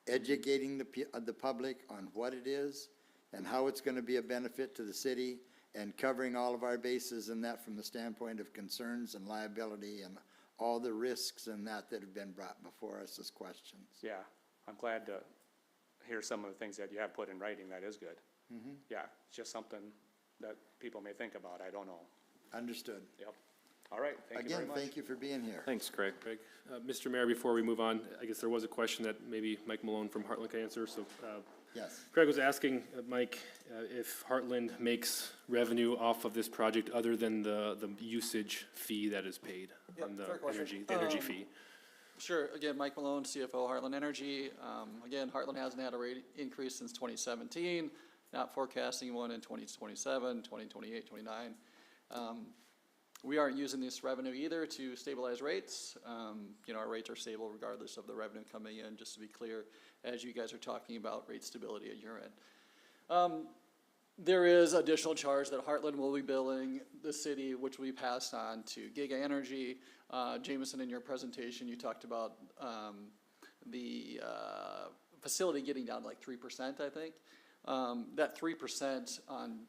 educating the public on what it is and how it's going to be a benefit to the city, and covering all of our bases in that from the standpoint of concerns and liability and all the risks and that have been brought before us as questions. Yeah, I'm glad to hear some of the things that you have put in writing. That is good. Yeah, it's just something that people may think about. I don't know. Understood. Yep. All right, thank you very Again, much. thank you for being here. Thanks, Craig. Greg. Mr. Mayor, before we move on, I guess there was a question that maybe Mike Malone from Heartland can answer. So Yes. Craig was asking, Mike, if Heartland makes revenue off of this project other than the usage fee that is paid on the fair question. energy fee. Sure, again, Mike Malone, CFO, Heartland Energy. Again, Heartland hasn't had a rate increase since 2017, not forecasting one in 2027, 2028, 29. We aren't using this revenue either to stabilize rates. Our rates are stable regardless of the revenue coming in, just to be clear, as you guys are talking about rate stability at your end. There is additional charge that Heartland will be billing the city, which we passed on to Giga Energy. Jameson, in your presentation, you talked about the facility getting down to like 3%, I think. That 3% on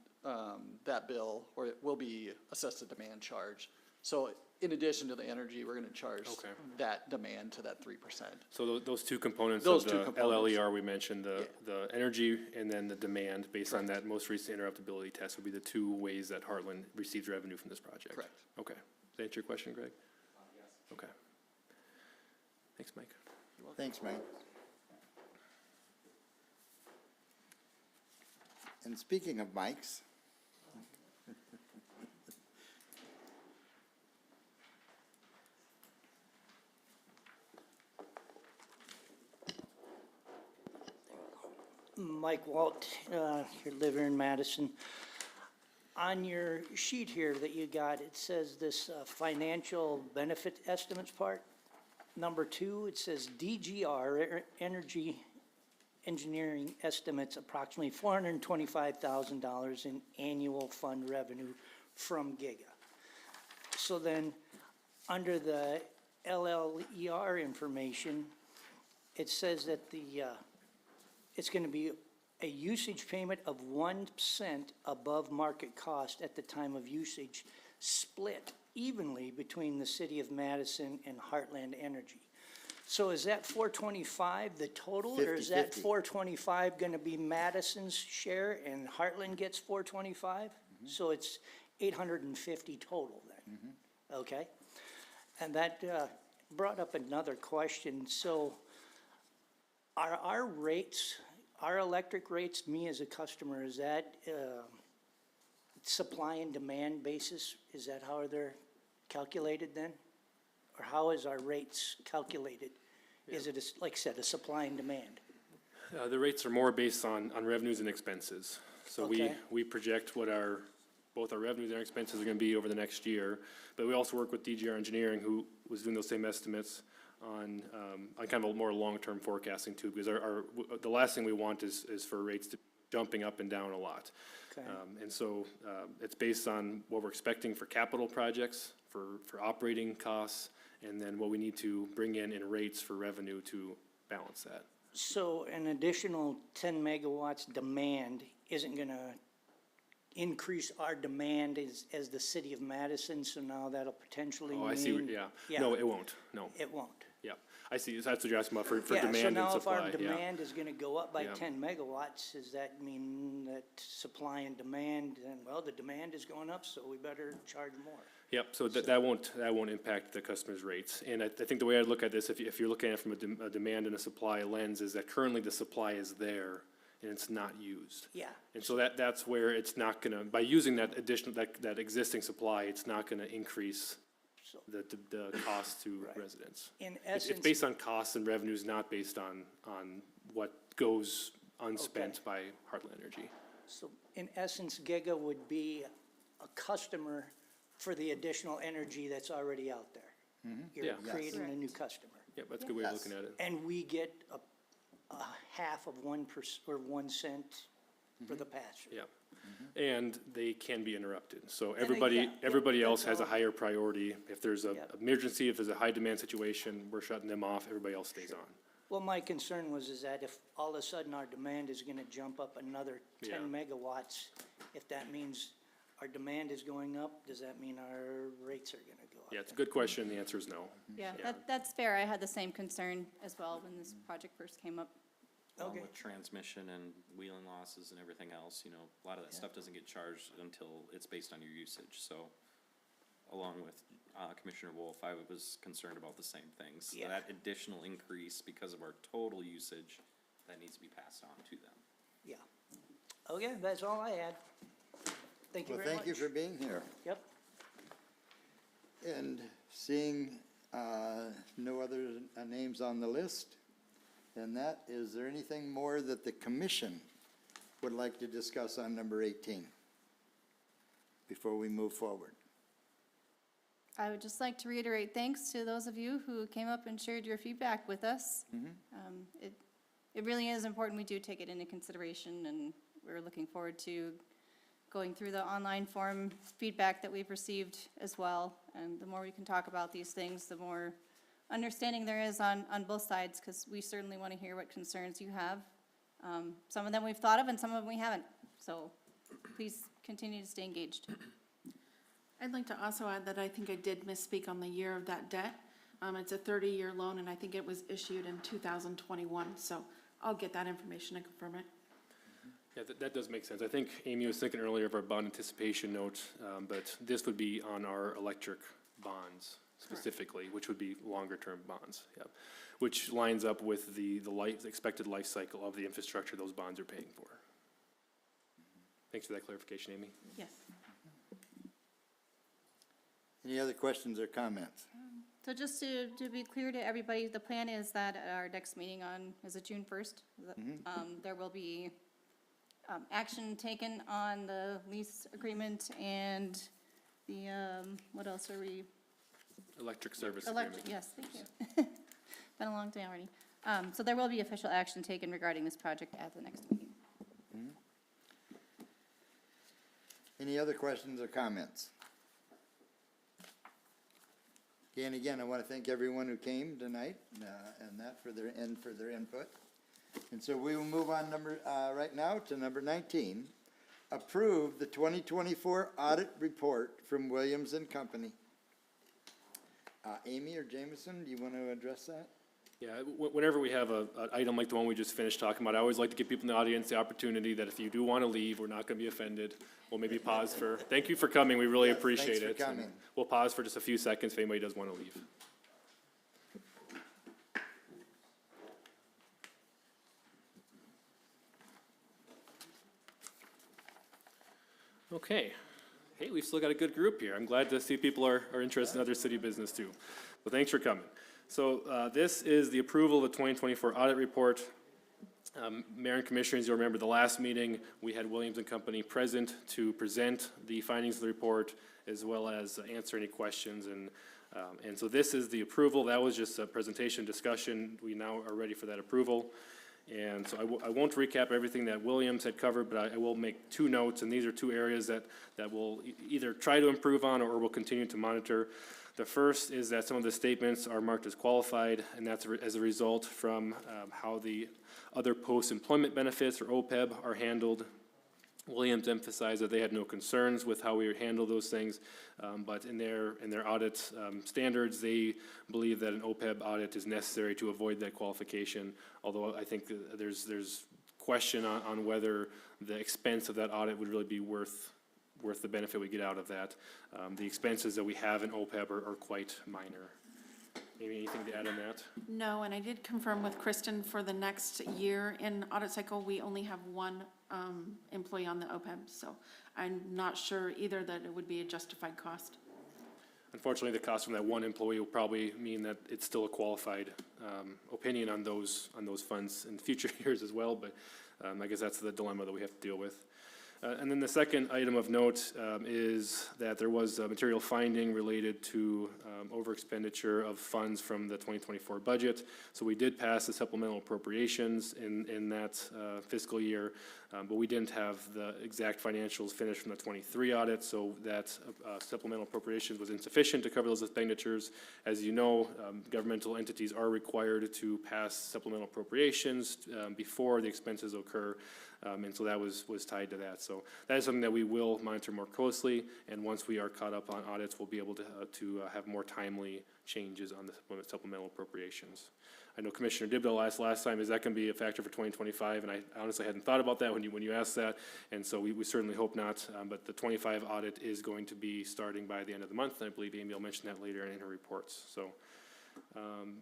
that bill, or it will be assessed a demand charge. So in addition to the energy, we're gonna charge Okay. that demand to that 3%. So those two components Those of two the components. LLER we mentioned, the energy and then the demand based on that most recent interruptibility test would be the two ways that Heartland receives revenue from this project. Correct. Okay. Does that answer your question, Greg? Yes. Okay. Thanks, Mike. Thanks, Mike. And speaking of mics, Mike Walt, here living in Madison. On your sheet here that you got, it says this financial benefit estimates part. Number 2, it says DGR, Energy Engineering estimates approximately $425,000 in annual fund revenue from Giga. So then, under the LLER information, it says that it's going to be a usage payment of 1 cent above market cost at the time of usage, split evenly between the city of Madison and Heartland Energy. So is that 425 the total, or is that 50-50. 425 going to be Madison's share and Heartland gets 425? So it's 850 total then? Okay. And that brought up another question. So are our rates, our electric rates, me as a customer, is that supply and demand basis? Is that how they're calculated then? Or how is our rates calculated? Is it, like I said, a supply and demand? The rates are more based on revenues and expenses. So Okay. we project what both our revenues and our expenses are gonna be over the next year. But we also work with DGR Engineering, who was doing those same estimates on kind of a more long-term forecasting too, because the last thing we want is for rates to jumping up and down a lot. Okay. And so it's based on what we're expecting for capital projects, for operating costs, and then what we need to bring in rates for revenue to balance that. So an additional 10 megawatts demand isn't going to increase our demand as the city of Madison, so now that'll potentially Oh, mean. I see, yeah. No, it won't, no. It won't. Yeah, I see, that's what you're asking about, for Yeah, demand so and now if supply, our yeah. demand is gonna go up by Yeah. 10 megawatts, does that mean that supply and demand, and well, the demand is going up, so we better charge more? Yep, so that won't impact the customer's rates. And I think the way I look at this, if you're looking at it from a demand and a supply lens, is that currently the supply is there and it's not used. Yeah, And so that's where it's not gonna, by using that that existing supply, it's not gonna increase so the cost to Right. residents. in It's essence, based on costs and revenues, not based on what goes unspent by Heartland Energy. so in essence, Giga would be a customer for the additional energy that's already out there. You're Yeah. creating a new customer. Yep, that's a good way of Yes. looking at it. And we get a half of 1 cent for the pass. Yeah, and they can be interrupted, so yeah, everybody else that's has a all. higher priority. If there's a Yep. emergency, if there's a high demand situation, we're shutting them off, everybody else stays on. Well, my concern is that if all of a sudden our demand is gonna jump up another 10 megawatts, if that means our demand is going up, does that mean our rates are gonna go up? Yeah, it's a good question, the answer is no. Yeah, that's fair. I had the same concern as well when this project first came up. Along Okay. with transmission and wheeling losses and everything else, a lot of that stuff doesn't get charged until it's based on your usage, so. along with Commissioner Wolf, I was concerned about the same things. Yeah. That additional increase because of our total usage, that needs to be passed on to them. Yeah. Okay, that's all I had. Thank you Well, very much. thank you for being here. Yep. And seeing no other names on the list, and that, is there anything more that the commission would like to discuss on number 18 before we move forward? I would just like to reiterate thanks to those of you who came up and shared your feedback with us. It really is important we do take it into consideration, and we're looking forward to going through the online form feedback that we've received as well. And the more we can talk about these things, the more understanding there is on both sides, because we certainly want to hear what concerns you have. Some of them we've thought of and some of them we haven't. So please continue to stay engaged. I'd like to also add that I think I did misspeak on the year of that debt. It's a 30-year loan, and I think it was issued in 2021, so I'll get that information and confirm it. Yeah, that does make sense. I think Amy was thinking earlier of our bond anticipation note, but this would be on our electric bonds specifically, which would be longer-term bonds, yeah. Which lines up with the expected life cycle of the infrastructure those bonds are paying for. Thanks for that clarification, Amy. Yes. Any other questions or comments? So just to be clear to everybody, the plan is that at our next meeting is it June 1st? There will be action taken on the lease agreement and the, what else are we? Electric service agreement. Yes, thank you. Been a long day already. So there will be official action taken regarding this project at the next meeting. Any other questions or comments? And again, I want to thank everyone who came tonight, and that for their input. And so we will move on right now to number 19. Approve the 2024 audit report from Williams and Company. Amy or Jameson, do you want to address that? Yeah, whenever we have an item like the one we just finished talking about, I always like to give people in the audience the opportunity that if you do want to leave, we're not going to be offended. We'll maybe pause for, thank you for coming, we really Yes, appreciate thanks it. for coming. We'll pause for just a few seconds if anybody does want to leave. Okay. Hey, we've still got a good group here. I'm glad to see people are interested in other city business too. Well, thanks for coming. So this is the approval of the 2024 audit report. Mayor and Commissioners, you'll remember the last meeting, we had Williams and Company present to present the findings of the report as well as answer any questions. And so this is the approval. That was just a presentation discussion. We now are ready for that approval. And so I won't recap everything that Williams had covered, but I will make two notes, and these are two areas that we'll either try to improve on or we'll continue to monitor. The first is that some of the statements are marked as qualified, and that's as a result from how the other post-employment benefits, or OPEB, are handled. Williams emphasized that they had no concerns with how we would handle those things, but in their audit standards, they believe that an OPEB audit is necessary to avoid that qualification, although I think there's question on whether the expense of that audit would really be worth the benefit we get out of that. The expenses that we have in OPEB are quite minor. Amy, anything to add on that? No, and I did confirm with Kristen for the next year in audit cycle, we only have one employee on the OPEB, so I'm not sure either that it would be a justified cost. Unfortunately, the cost from that one employee will probably mean that it's still a qualified opinion on those funds in future years as well, but I guess that's the dilemma that we have to deal with. And then the second item of note is that there was a material finding related to over expenditure of funds from the 2024 budget. So we did pass the supplemental appropriations in that fiscal year, but we didn't have the exact financials finished from the 23 audit, so that supplemental appropriations was insufficient to cover those expenditures. As you know, governmental entities are required to pass supplemental appropriations before the expenses occur. And so that was tied to that. So that is something that we will monitor more closely, and once we are caught up on audits, we'll be able to have more timely changes on the supplemental appropriations. I know Commissioner Dibdell asked last time, is that gonna be a factor for 2025? And I honestly hadn't thought about that when you asked that, and so we certainly hope not. But the 25 audit is going to be starting by the end of the month, and I believe Amy will mention that later in her reports. So,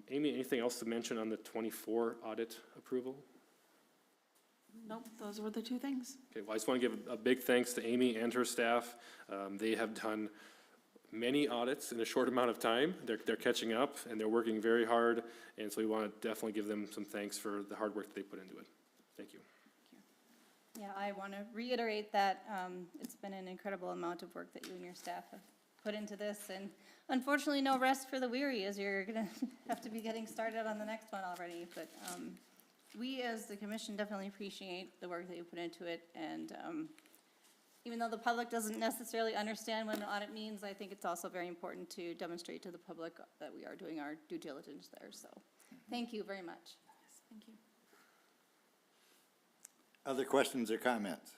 Amy, anything else to mention on the 24 audit approval? Nope, those were the two things. Okay, well, I just want to give a big thanks to Amy and her staff. They have done many audits in a short amount of time. They're catching up, and they're working very hard, and so we want to definitely give them some thanks for the hard work that they put into it. Thank you. Yeah, I want to reiterate that it's been an incredible amount of work that you and your staff have put into this, and unfortunately, no rest for the weary, as you're going to have to be getting started on the next one already. But we, as the commission, definitely appreciate the work that you put into it, and even though the public doesn't necessarily understand what an audit means, I think it's also very important to demonstrate to the public that we are doing our due diligence there. So, thank you very much. Thank you. Other questions or comments?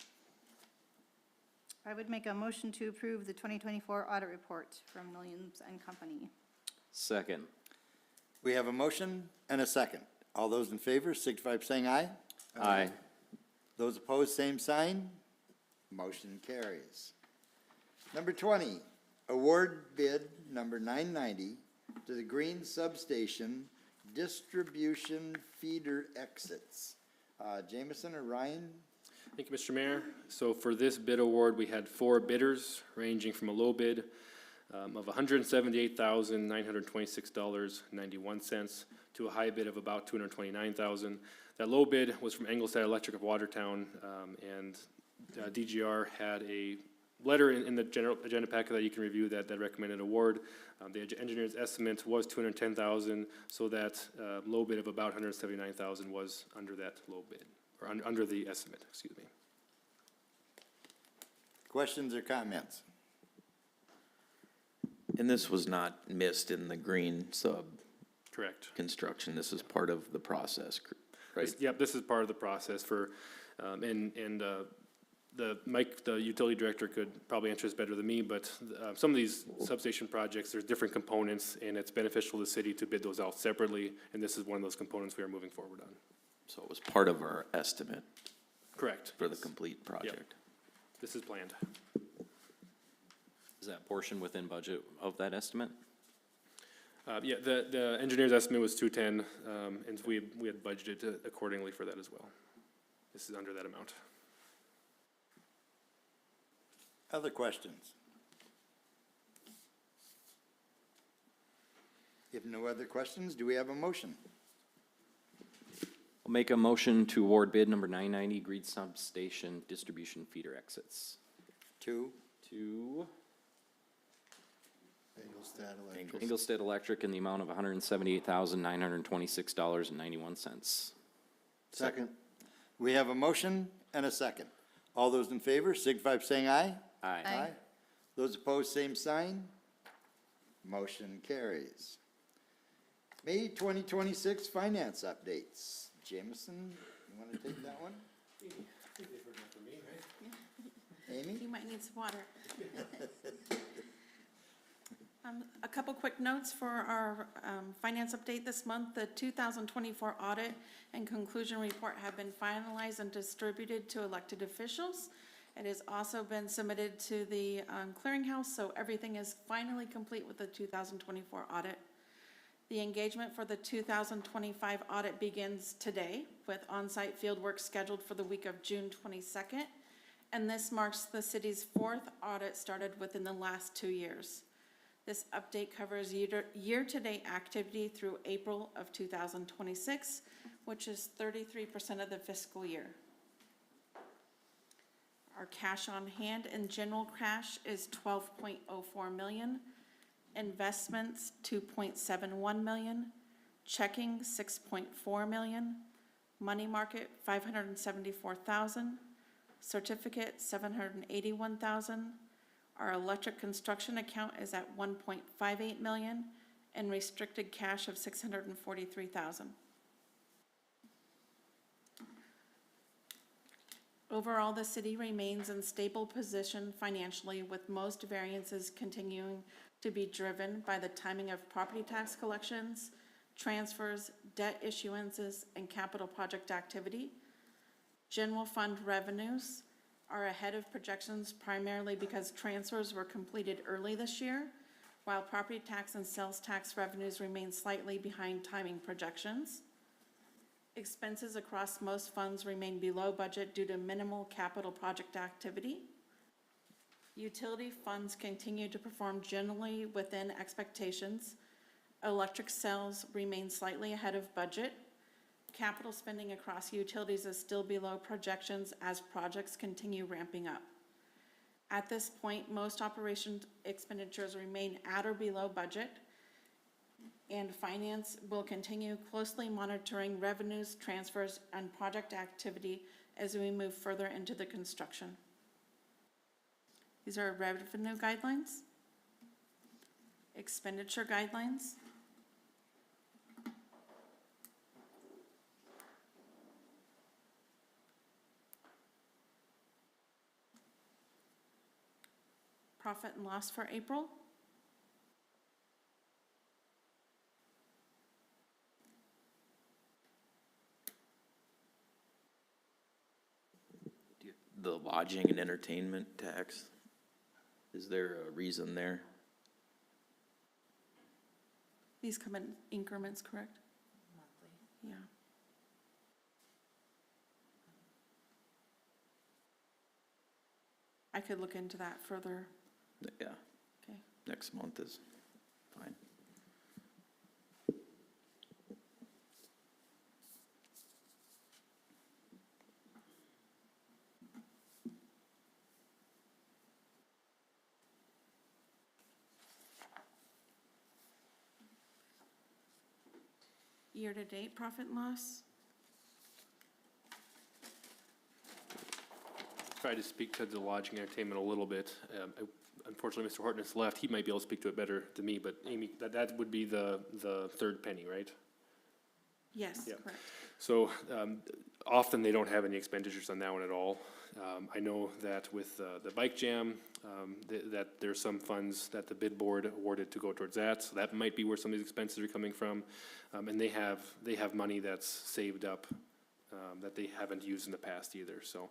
I would make a motion to approve the 2024 audit report from Williams and Company. Second. We have a motion and a second. All those in favor, signify by saying aye. Aye. Those opposed, same sign. Motion carries. Number 20, award bid number 990 to the Green Substation Distribution Feeder Exits. Jameson or Ryan? Thank you, Mr. Mayor. So for this bid award, we had 4 bidders, ranging from a low bid of $178,926.91 to a high bid of about $229,000. That low bid was from Engelstad Electric of Watertown, and DGR had a letter in the general agenda packet that you can review that recommended award. The engineer's estimate was $210,000, so that low bid of about $179,000 was under that low bid, or under the estimate, excuse me. Questions or comments? And this was not missed in the green sub Correct. construction. This is part of the process, right? Yep, this is part of the process for, Mike, the utility director, could probably answer this better than me, but some of these substation projects, there's different components, and it's beneficial to the city to bid those out separately, and this is one of those components we are moving forward on. So it was part of our estimate Correct. for the complete project. This is planned. Is that portion within budget of that estimate? Yeah, the engineer's estimate was 210, and we had budgeted accordingly for that as well. This is under that amount. Other questions? If no other questions, do we have a motion? I'll make a motion to award bid number 990 Green Substation Distribution Feeder Exits Two. to Engelstad Electric. Engelstad Electric in the amount of $178,926.91. Second. We have a motion and a second. All those in favor, signify by saying aye. Aye. Those opposed, same sign. Motion carries. May 2026 finance updates. Jameson, you want to take that one? Amy? You might need some water. A couple quick notes for our finance update this month. The 2024 audit and conclusion report have been finalized and distributed to elected officials. It has also been submitted to the clearinghouse, so everything is finally complete with the 2024 audit. The engagement for the 2025 audit begins today with on-site field work scheduled for the week of June 22nd. And this marks the city's 4th audit started within the last 2 years. This update covers year-to-date activity through April of 2026, which is 33% of the fiscal year. Our cash on hand and general cash is $12.04 million. Investments, $2.71 million. Checking, $6.4 million. Money market, $574,000. Certificate, $781,000. Our electric construction account is at $1.58 million, and restricted cash of $643,000. Overall, the city remains in stable position financially, with most variances continuing to be driven by the timing of property tax collections, transfers, debt issuances, and capital project activity. General fund revenues are ahead of projections primarily because transfers were completed early this year, while property tax and sales tax revenues remain slightly behind timing projections. Expenses across most funds remain below budget due to minimal capital project activity. Utility funds continue to perform generally within expectations. Electric sales remain slightly ahead of budget. Capital spending across utilities is still below projections as projects continue ramping up. At this point, most operation expenditures remain at or below budget, and finance will continue closely monitoring revenues, transfers, and project activity as we move further into the construction. These are revenue guidelines, expenditure guidelines, profit and loss for April. The lodging and entertainment tax, is there a reason there? These come in increments, correct? Monthly. Yeah. I could look into that further. Yeah, Okay. next month is fine. Year-to-date profit and loss. Try to speak to the lodging entertainment a little bit. Unfortunately, Mr. Horton has left. He might be able to speak to it better than me, but Amy, that would be the third penny, right? Yes, Yeah. correct. So often they don't have any expenditures on that one at all. I know that with the bike jam, that there's some funds that the bid board awarded to go towards that. So that might be where some of these expenses are coming from. And they have money that's saved up that they haven't used in the past either. So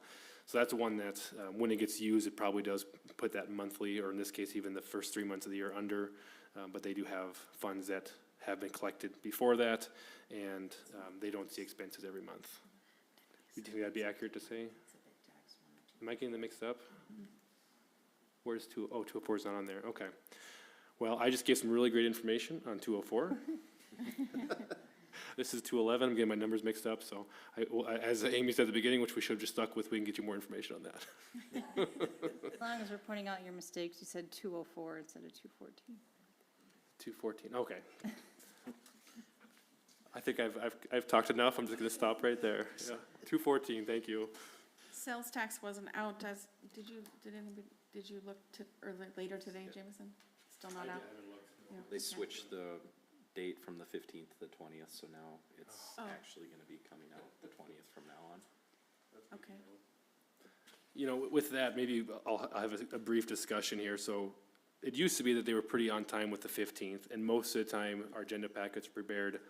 that's one that when it gets used, it probably does put that monthly, or in this case, even the first 3 months of the year under. But they do have funds that have been collected before that, and they don't see expenses every month. You think that'd be accurate to say? Am I getting them mixed up? Where's 204 is not on there, okay. Well, I just gave some really great information on 204. This is 211, I'm getting my numbers mixed up, so as Amy said at the beginning, which we should have just stuck with, we can get you more information on that. As long as we're pointing out your mistakes, you said 204 instead of 214. 214, okay. I think I've talked enough, I'm just gonna stop right there. Yeah, 214, thank you. Sales tax wasn't out as, did you look to, or later today, Jameson? Still not out? Yeah, They okay. switched the date from the 15th to the 20th, so now it's Oh. actually gonna be coming out the 20th from now on. Okay. You know, with that, maybe I'll have a brief discussion here. So it used to be that they were pretty on time with the 15th, and most of the time, our agenda packets are prepared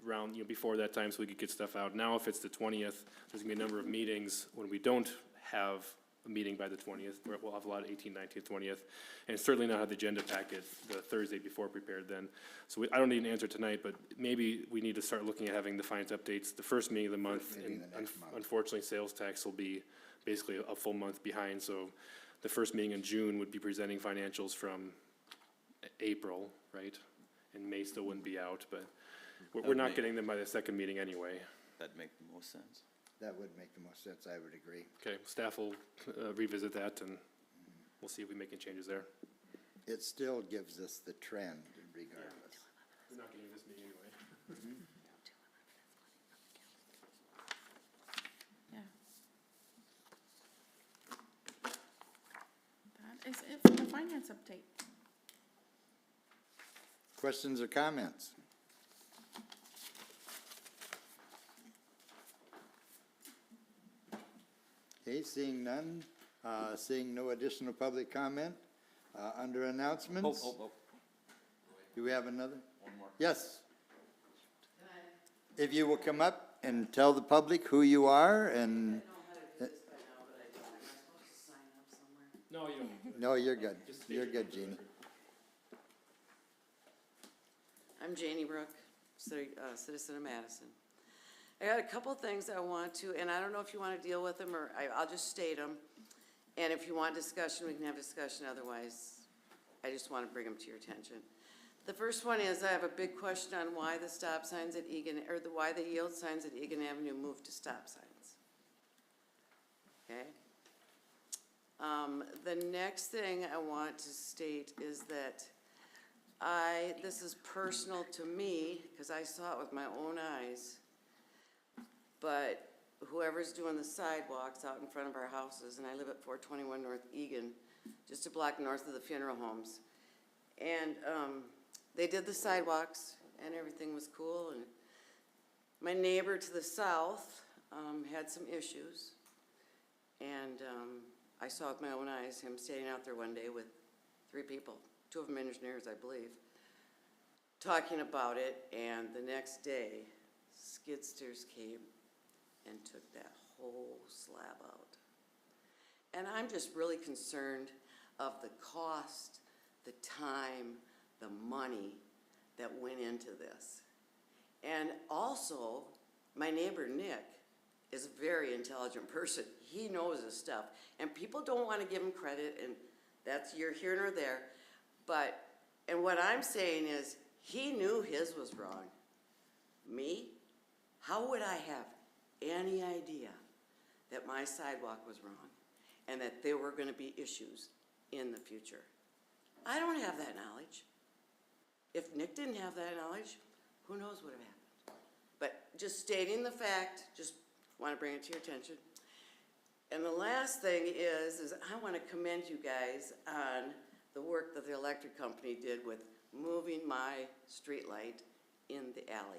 around, before that time, so we could get stuff out. Now, if it's the 20th, there's gonna be a number of meetings when we don't have a meeting by the 20th, where we'll have a lot of 18th, 19th, 20th, and certainly not have the agenda packet the Thursday before prepared then. So I don't need an answer tonight, but maybe we need to start looking at having the finance updates the first meeting of the month. meeting And the next month. unfortunately, sales tax will be basically a full month behind, so the first meeting in June would be presenting financials from April, right? And May still wouldn't be out, but we're not getting them by the second meeting anyway. That'd make the most sense. That would make the most sense, I would agree. Okay, staff will revisit that, and we'll see if we make any changes there. It still gives us the trend regardless. We're not getting this meeting anyway. Yeah. That is it for the finance update. Questions or comments? Okay, seeing none, seeing no additional public comment, under announcements. Do we have another? One more. Yes. If you will come up and tell the public who you are and. No, you don't. No, you're good. You're good, Jeannie. I'm Janie Brook, citizen of Madison. I got a couple things I want to, and I don't know if you want to deal with them, or I'll just state them. And if you want discussion, we can have discussion, otherwise, I just want to bring them to your attention. The first one is, I have a big question on why the stop signs at Egan, or why the yield signs at Egan Avenue moved to stop signs. Okay? The next thing I want to state is that this is personal to me, because I saw it with my own eyes, but whoever's doing the sidewalks out in front of our houses, and I live at 421 North Egan, just a block north of the funeral homes, and they did the sidewalks, and everything was cool, and my neighbor to the south had some issues, and I saw with my own eyes him standing out there one day with 3 people, 2 of them engineers, I believe, talking about it, and the next day, skid steers came and took that whole slab out. And I'm just really concerned of the cost, the time, the money that went into this. And also, my neighbor Nick is a very intelligent person. He knows his stuff. And people don't want to give him credit, and that's you're here nor there. But, and what I'm saying is, he knew his was wrong. Me? How would I have any idea that my sidewalk was wrong and that there were going to be issues in the future? I don't have that knowledge. If Nick didn't have that knowledge, who knows what would have happened. But just stating the fact, just want to bring it to your attention. And the last thing is I want to commend you guys on the work that the electric company did with moving my street light in the alley.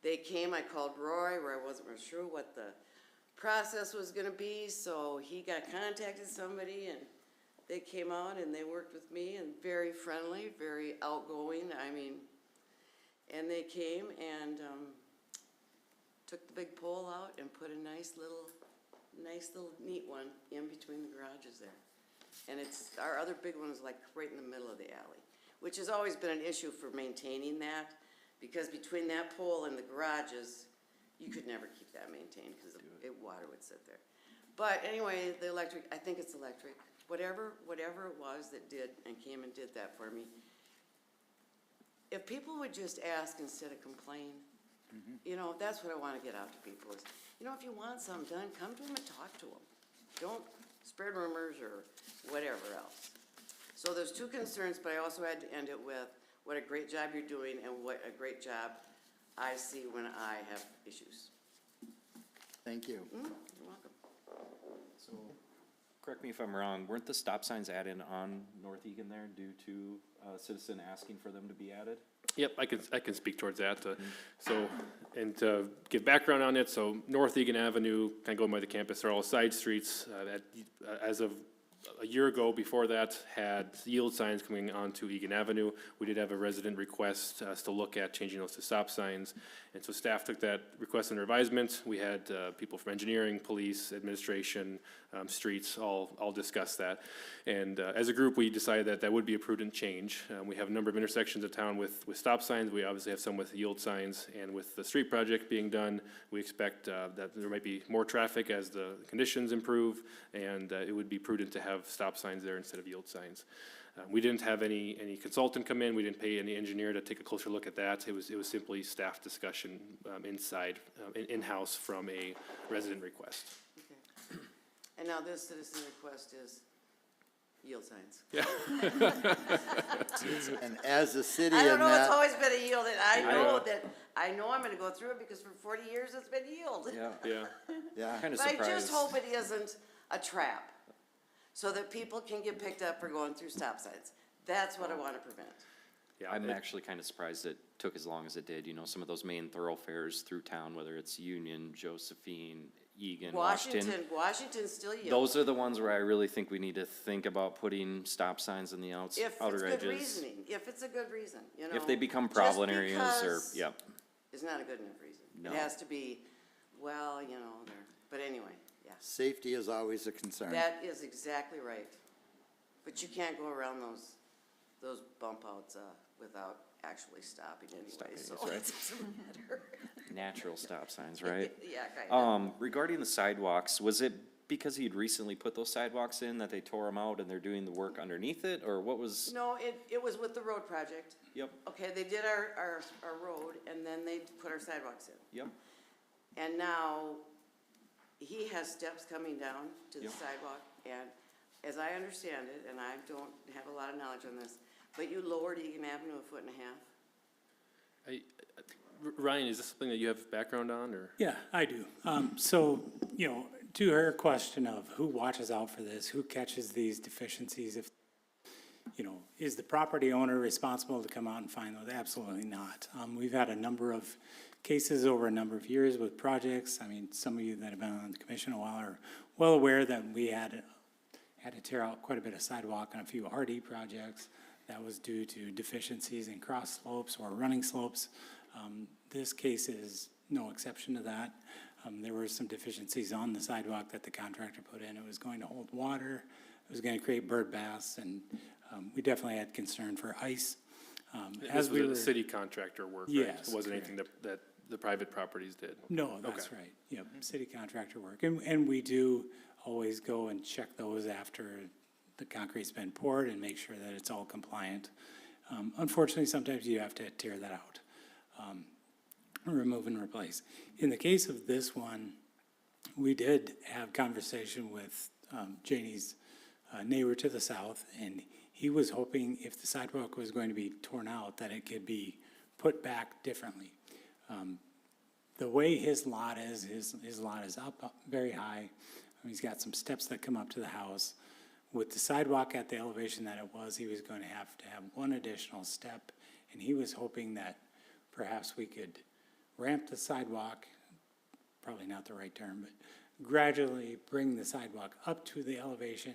They came, I called Roy, where I wasn't really sure what the process was gonna be, so he contacted somebody, and they came out and they worked with me, and very friendly, very outgoing, I mean, and they came and took the big pole out and put a nice little neat one in between the garages there. And it's, our other big one is like right in the middle of the alley, which has always been an issue for maintaining that, because between that pole and the garages, you could never keep that maintained because water would sit there. But anyway, the electric, I think it's electric, whatever it was that did and came and did that for me. If people would just ask instead of complain, you know, that's what I want to get out to people is, you know, if you want something done, come to them and talk to them. Don't spread rumors or whatever else. So there's 2 concerns, but I also had to end it with what a great job you're doing and what a great job I see when I have issues. Thank you. You're welcome. So, correct me if I'm wrong, weren't the stop signs added on North Egan there due to a citizen asking for them to be added? Yep, I can speak towards that. So, and to give background on it, so North Egan Avenue, kind of going by the campus, are all side streets that, as of a year ago, before that, had yield signs coming onto Egan Avenue. We did have a resident request us to look at changing those to stop signs. And so staff took that request under advisement. We had people from engineering, police, administration, streets, all discuss that. And as a group, we decided that that would be a prudent change. We have a number of intersections of town with stop signs. We obviously have some with yield signs. And with the street project being done, we expect that there might be more traffic as the conditions improve, and it would be prudent to have stop signs there instead of yield signs. We didn't have any consultant come in. We didn't pay any engineer to take a closer look at that. It was simply staff discussion inside, in-house from a resident request. Okay. And now this citizen request is yield signs. Yeah. And as a city I don't in know, it's that, always been a yield, and I know I'm gonna go through it because for 40 years it's been yield. Yeah, Yeah. yeah, kind of But I surprised. just hope it isn't a trap, so that people can get picked up for going through stop signs. That's what I want to prevent. Yeah, I'm actually kind of surprised it took as long as it did. You know, some of those main thoroughfares through town, whether it's Union, Josephine, Egan, Washington's still yellow. Those are the ones where I really think we need to think about putting stop signs in the If outer it's good edges. reasoning, if it's a good reason, you know. If they become Just problem areas or, because yep. Is not a good enough reason. No. It has to be, well, you know, but anyway, yeah. Safety is always a concern. That is exactly right. But you can't go around those bump outs, without actually stopping anyway, Stopping so is right. it doesn't matter. Natural stop signs, right? Yeah, kinda. Regarding the sidewalks, was it because he'd recently put those sidewalks in that they tore them out and they're doing the work underneath it, or what was? No, it was with the road project. Yep, Okay, they did our road, and then they put our sidewalks in. yep, And now, he has steps coming down to the Yep. sidewalk, and as I understand it, and I don't have a lot of knowledge on this, but you lowered Egan Avenue 1.5 feet. Ryan, is this something that you have background on, or? Yeah, I do. So, you know, to her question of who watches out for this, who catches these deficiencies, if, you know, is the property owner responsible to come out and find those? Absolutely not. We've had a number of cases over a number of years with projects. I mean, some of you that have been on the commission a while are well aware that we had to tear out quite a bit of sidewalk on a few RD projects. That was due to deficiencies in cross slopes or running slopes. This case is no exception to that. There were some deficiencies on the sidewalk that the contractor put in. It was going to hold water, it was gonna create bird baths, and we definitely had concern for ice. This was a city contractor work, right? Yes, It wasn't anything that the private properties did? No, that's right. Yep, city contractor work. And we do always go and check those after the concrete's been poured and make sure that it's all compliant. Unfortunately, sometimes you have to tear that out, remove and replace. In the case of this one, we did have conversation with Janie's neighbor to the south, and he was hoping if the sidewalk was going to be torn out, that it could be put back differently. The way his lot is, his lot is up very high. He's got some steps that come up to the house. With the sidewalk at the elevation that it was, he was going to have one additional step, and he was hoping that perhaps we could ramp the sidewalk, probably not the right term, but gradually bring the sidewalk up to the elevation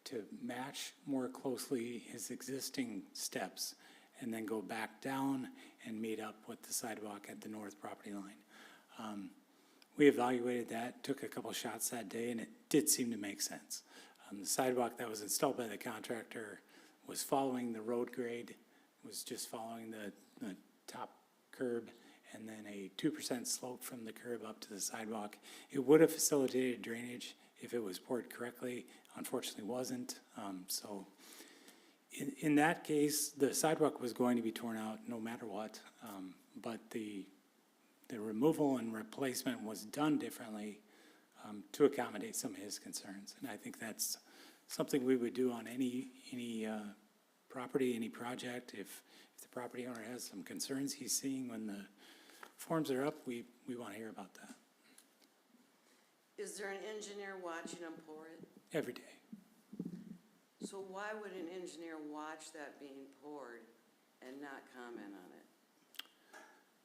to match more closely his existing steps, and then go back down and meet up with the sidewalk at the north property line. We evaluated that, took a couple shots that day, and it did seem to make sense. The sidewalk that was installed by the contractor was following the road grade, was just following the top curb, and then a 2% slope from the curb up to the sidewalk. It would have facilitated drainage if it was poured correctly. Unfortunately, wasn't. So in that case, the sidewalk was going to be torn out no matter what, but the removal and replacement was done differently to accommodate some of his concerns. And I think that's something we would do on any property, any project. If the property owner has some concerns he's seeing when the forms are up, we want to hear about that Is there an engineer watching them pour it? every day. So why would an engineer watch that being poured and not comment on it?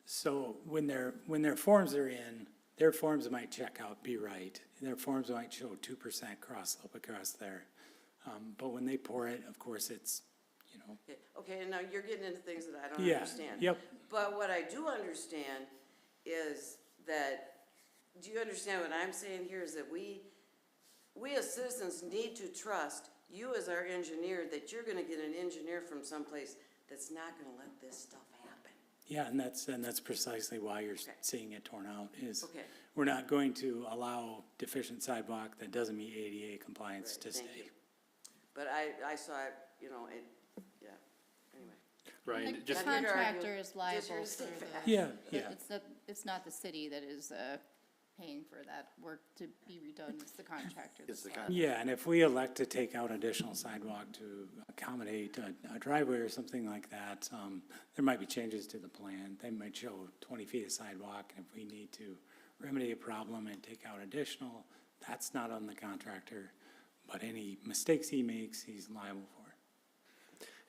So when their forms are in, their forms might check out, be right. Their forms might show 2% cross slope across there. But when they pour it, of course, it's, you know, Okay, and now you're getting into things that I don't Yeah, understand. yep. But what I do understand is that, do you understand what I'm saying here, is that we as citizens need to trust you as our engineer, that you're gonna get an engineer from someplace that's not gonna let this stuff happen. yeah, and that's precisely why you're seeing it torn out, is Okay. we're not going to allow deficient sidewalk that doesn't meet ADA compliance Right, to thank stay. you. But I saw it, you know, yeah, anyway. Ryan, The just, Not here to argue, contractor is just liable here to for state the. facts. Yeah, yeah. It's not the city that is paying for that work to be redone, it's the contractor. It's the that's liable. Yeah, and if we elect to take out additional sidewalk to accommodate a driveway or something like that, there might be changes to the plan. They might show 20 feet of sidewalk, and if we need to remedy a problem and take out additional, that's not on the contractor. But any mistakes he makes, he's liable for.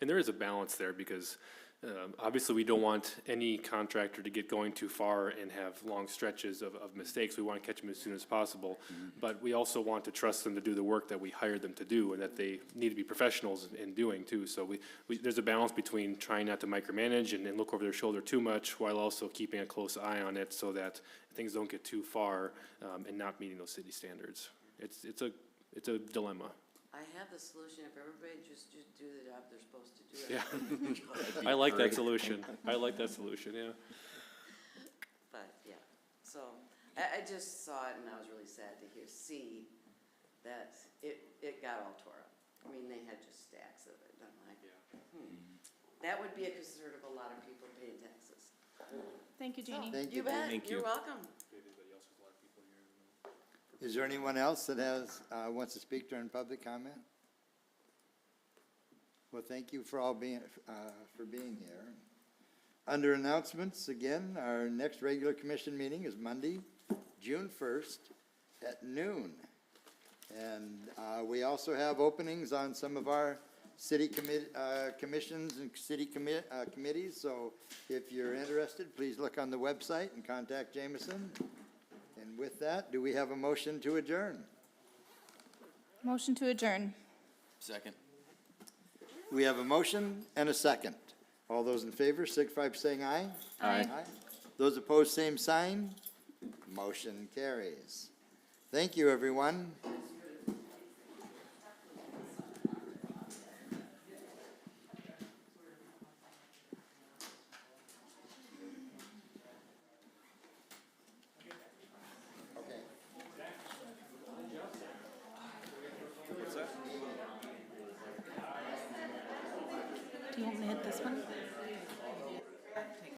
and there is a balance there, because Obviously, we don't want any contractor to get going too far and have long stretches of mistakes. We want to catch them as soon as possible. But we also want to trust them to do the work that we hired them to do and that they need to be professionals in doing too. So there's a balance between trying not to micromanage and look over their shoulder too much while also keeping a close eye on it so that things don't get too far and not meeting those city standards. It's a dilemma. I have the solution, if everybody just do the job they're supposed to do. Yeah. I like that solution. I like that solution, yeah. But, yeah, so, I just saw it and I was really sad to see that it got all tore up. I mean, they had just stacks of it, I'm like, That would be a concern of a lot of people paying taxes. Thank you, Jeannie. Thank You you. bet, Thank you're you. welcome. Is there anyone else that wants to speak during public comment? Well, thank you for being here. Under announcements, again, our next regular commission meeting is Monday, June 1st at noon. And we also have openings on some of our city commissions and city committees. So if you're interested, please look on the website and contact Jameson. And with that, do we have a motion to adjourn? Motion to adjourn. Second. We have a motion and a second. All those in favor, signify by saying aye. Aye. Those opposed, same sign. Motion carries. Thank you, everyone. Do you want me to hit this one?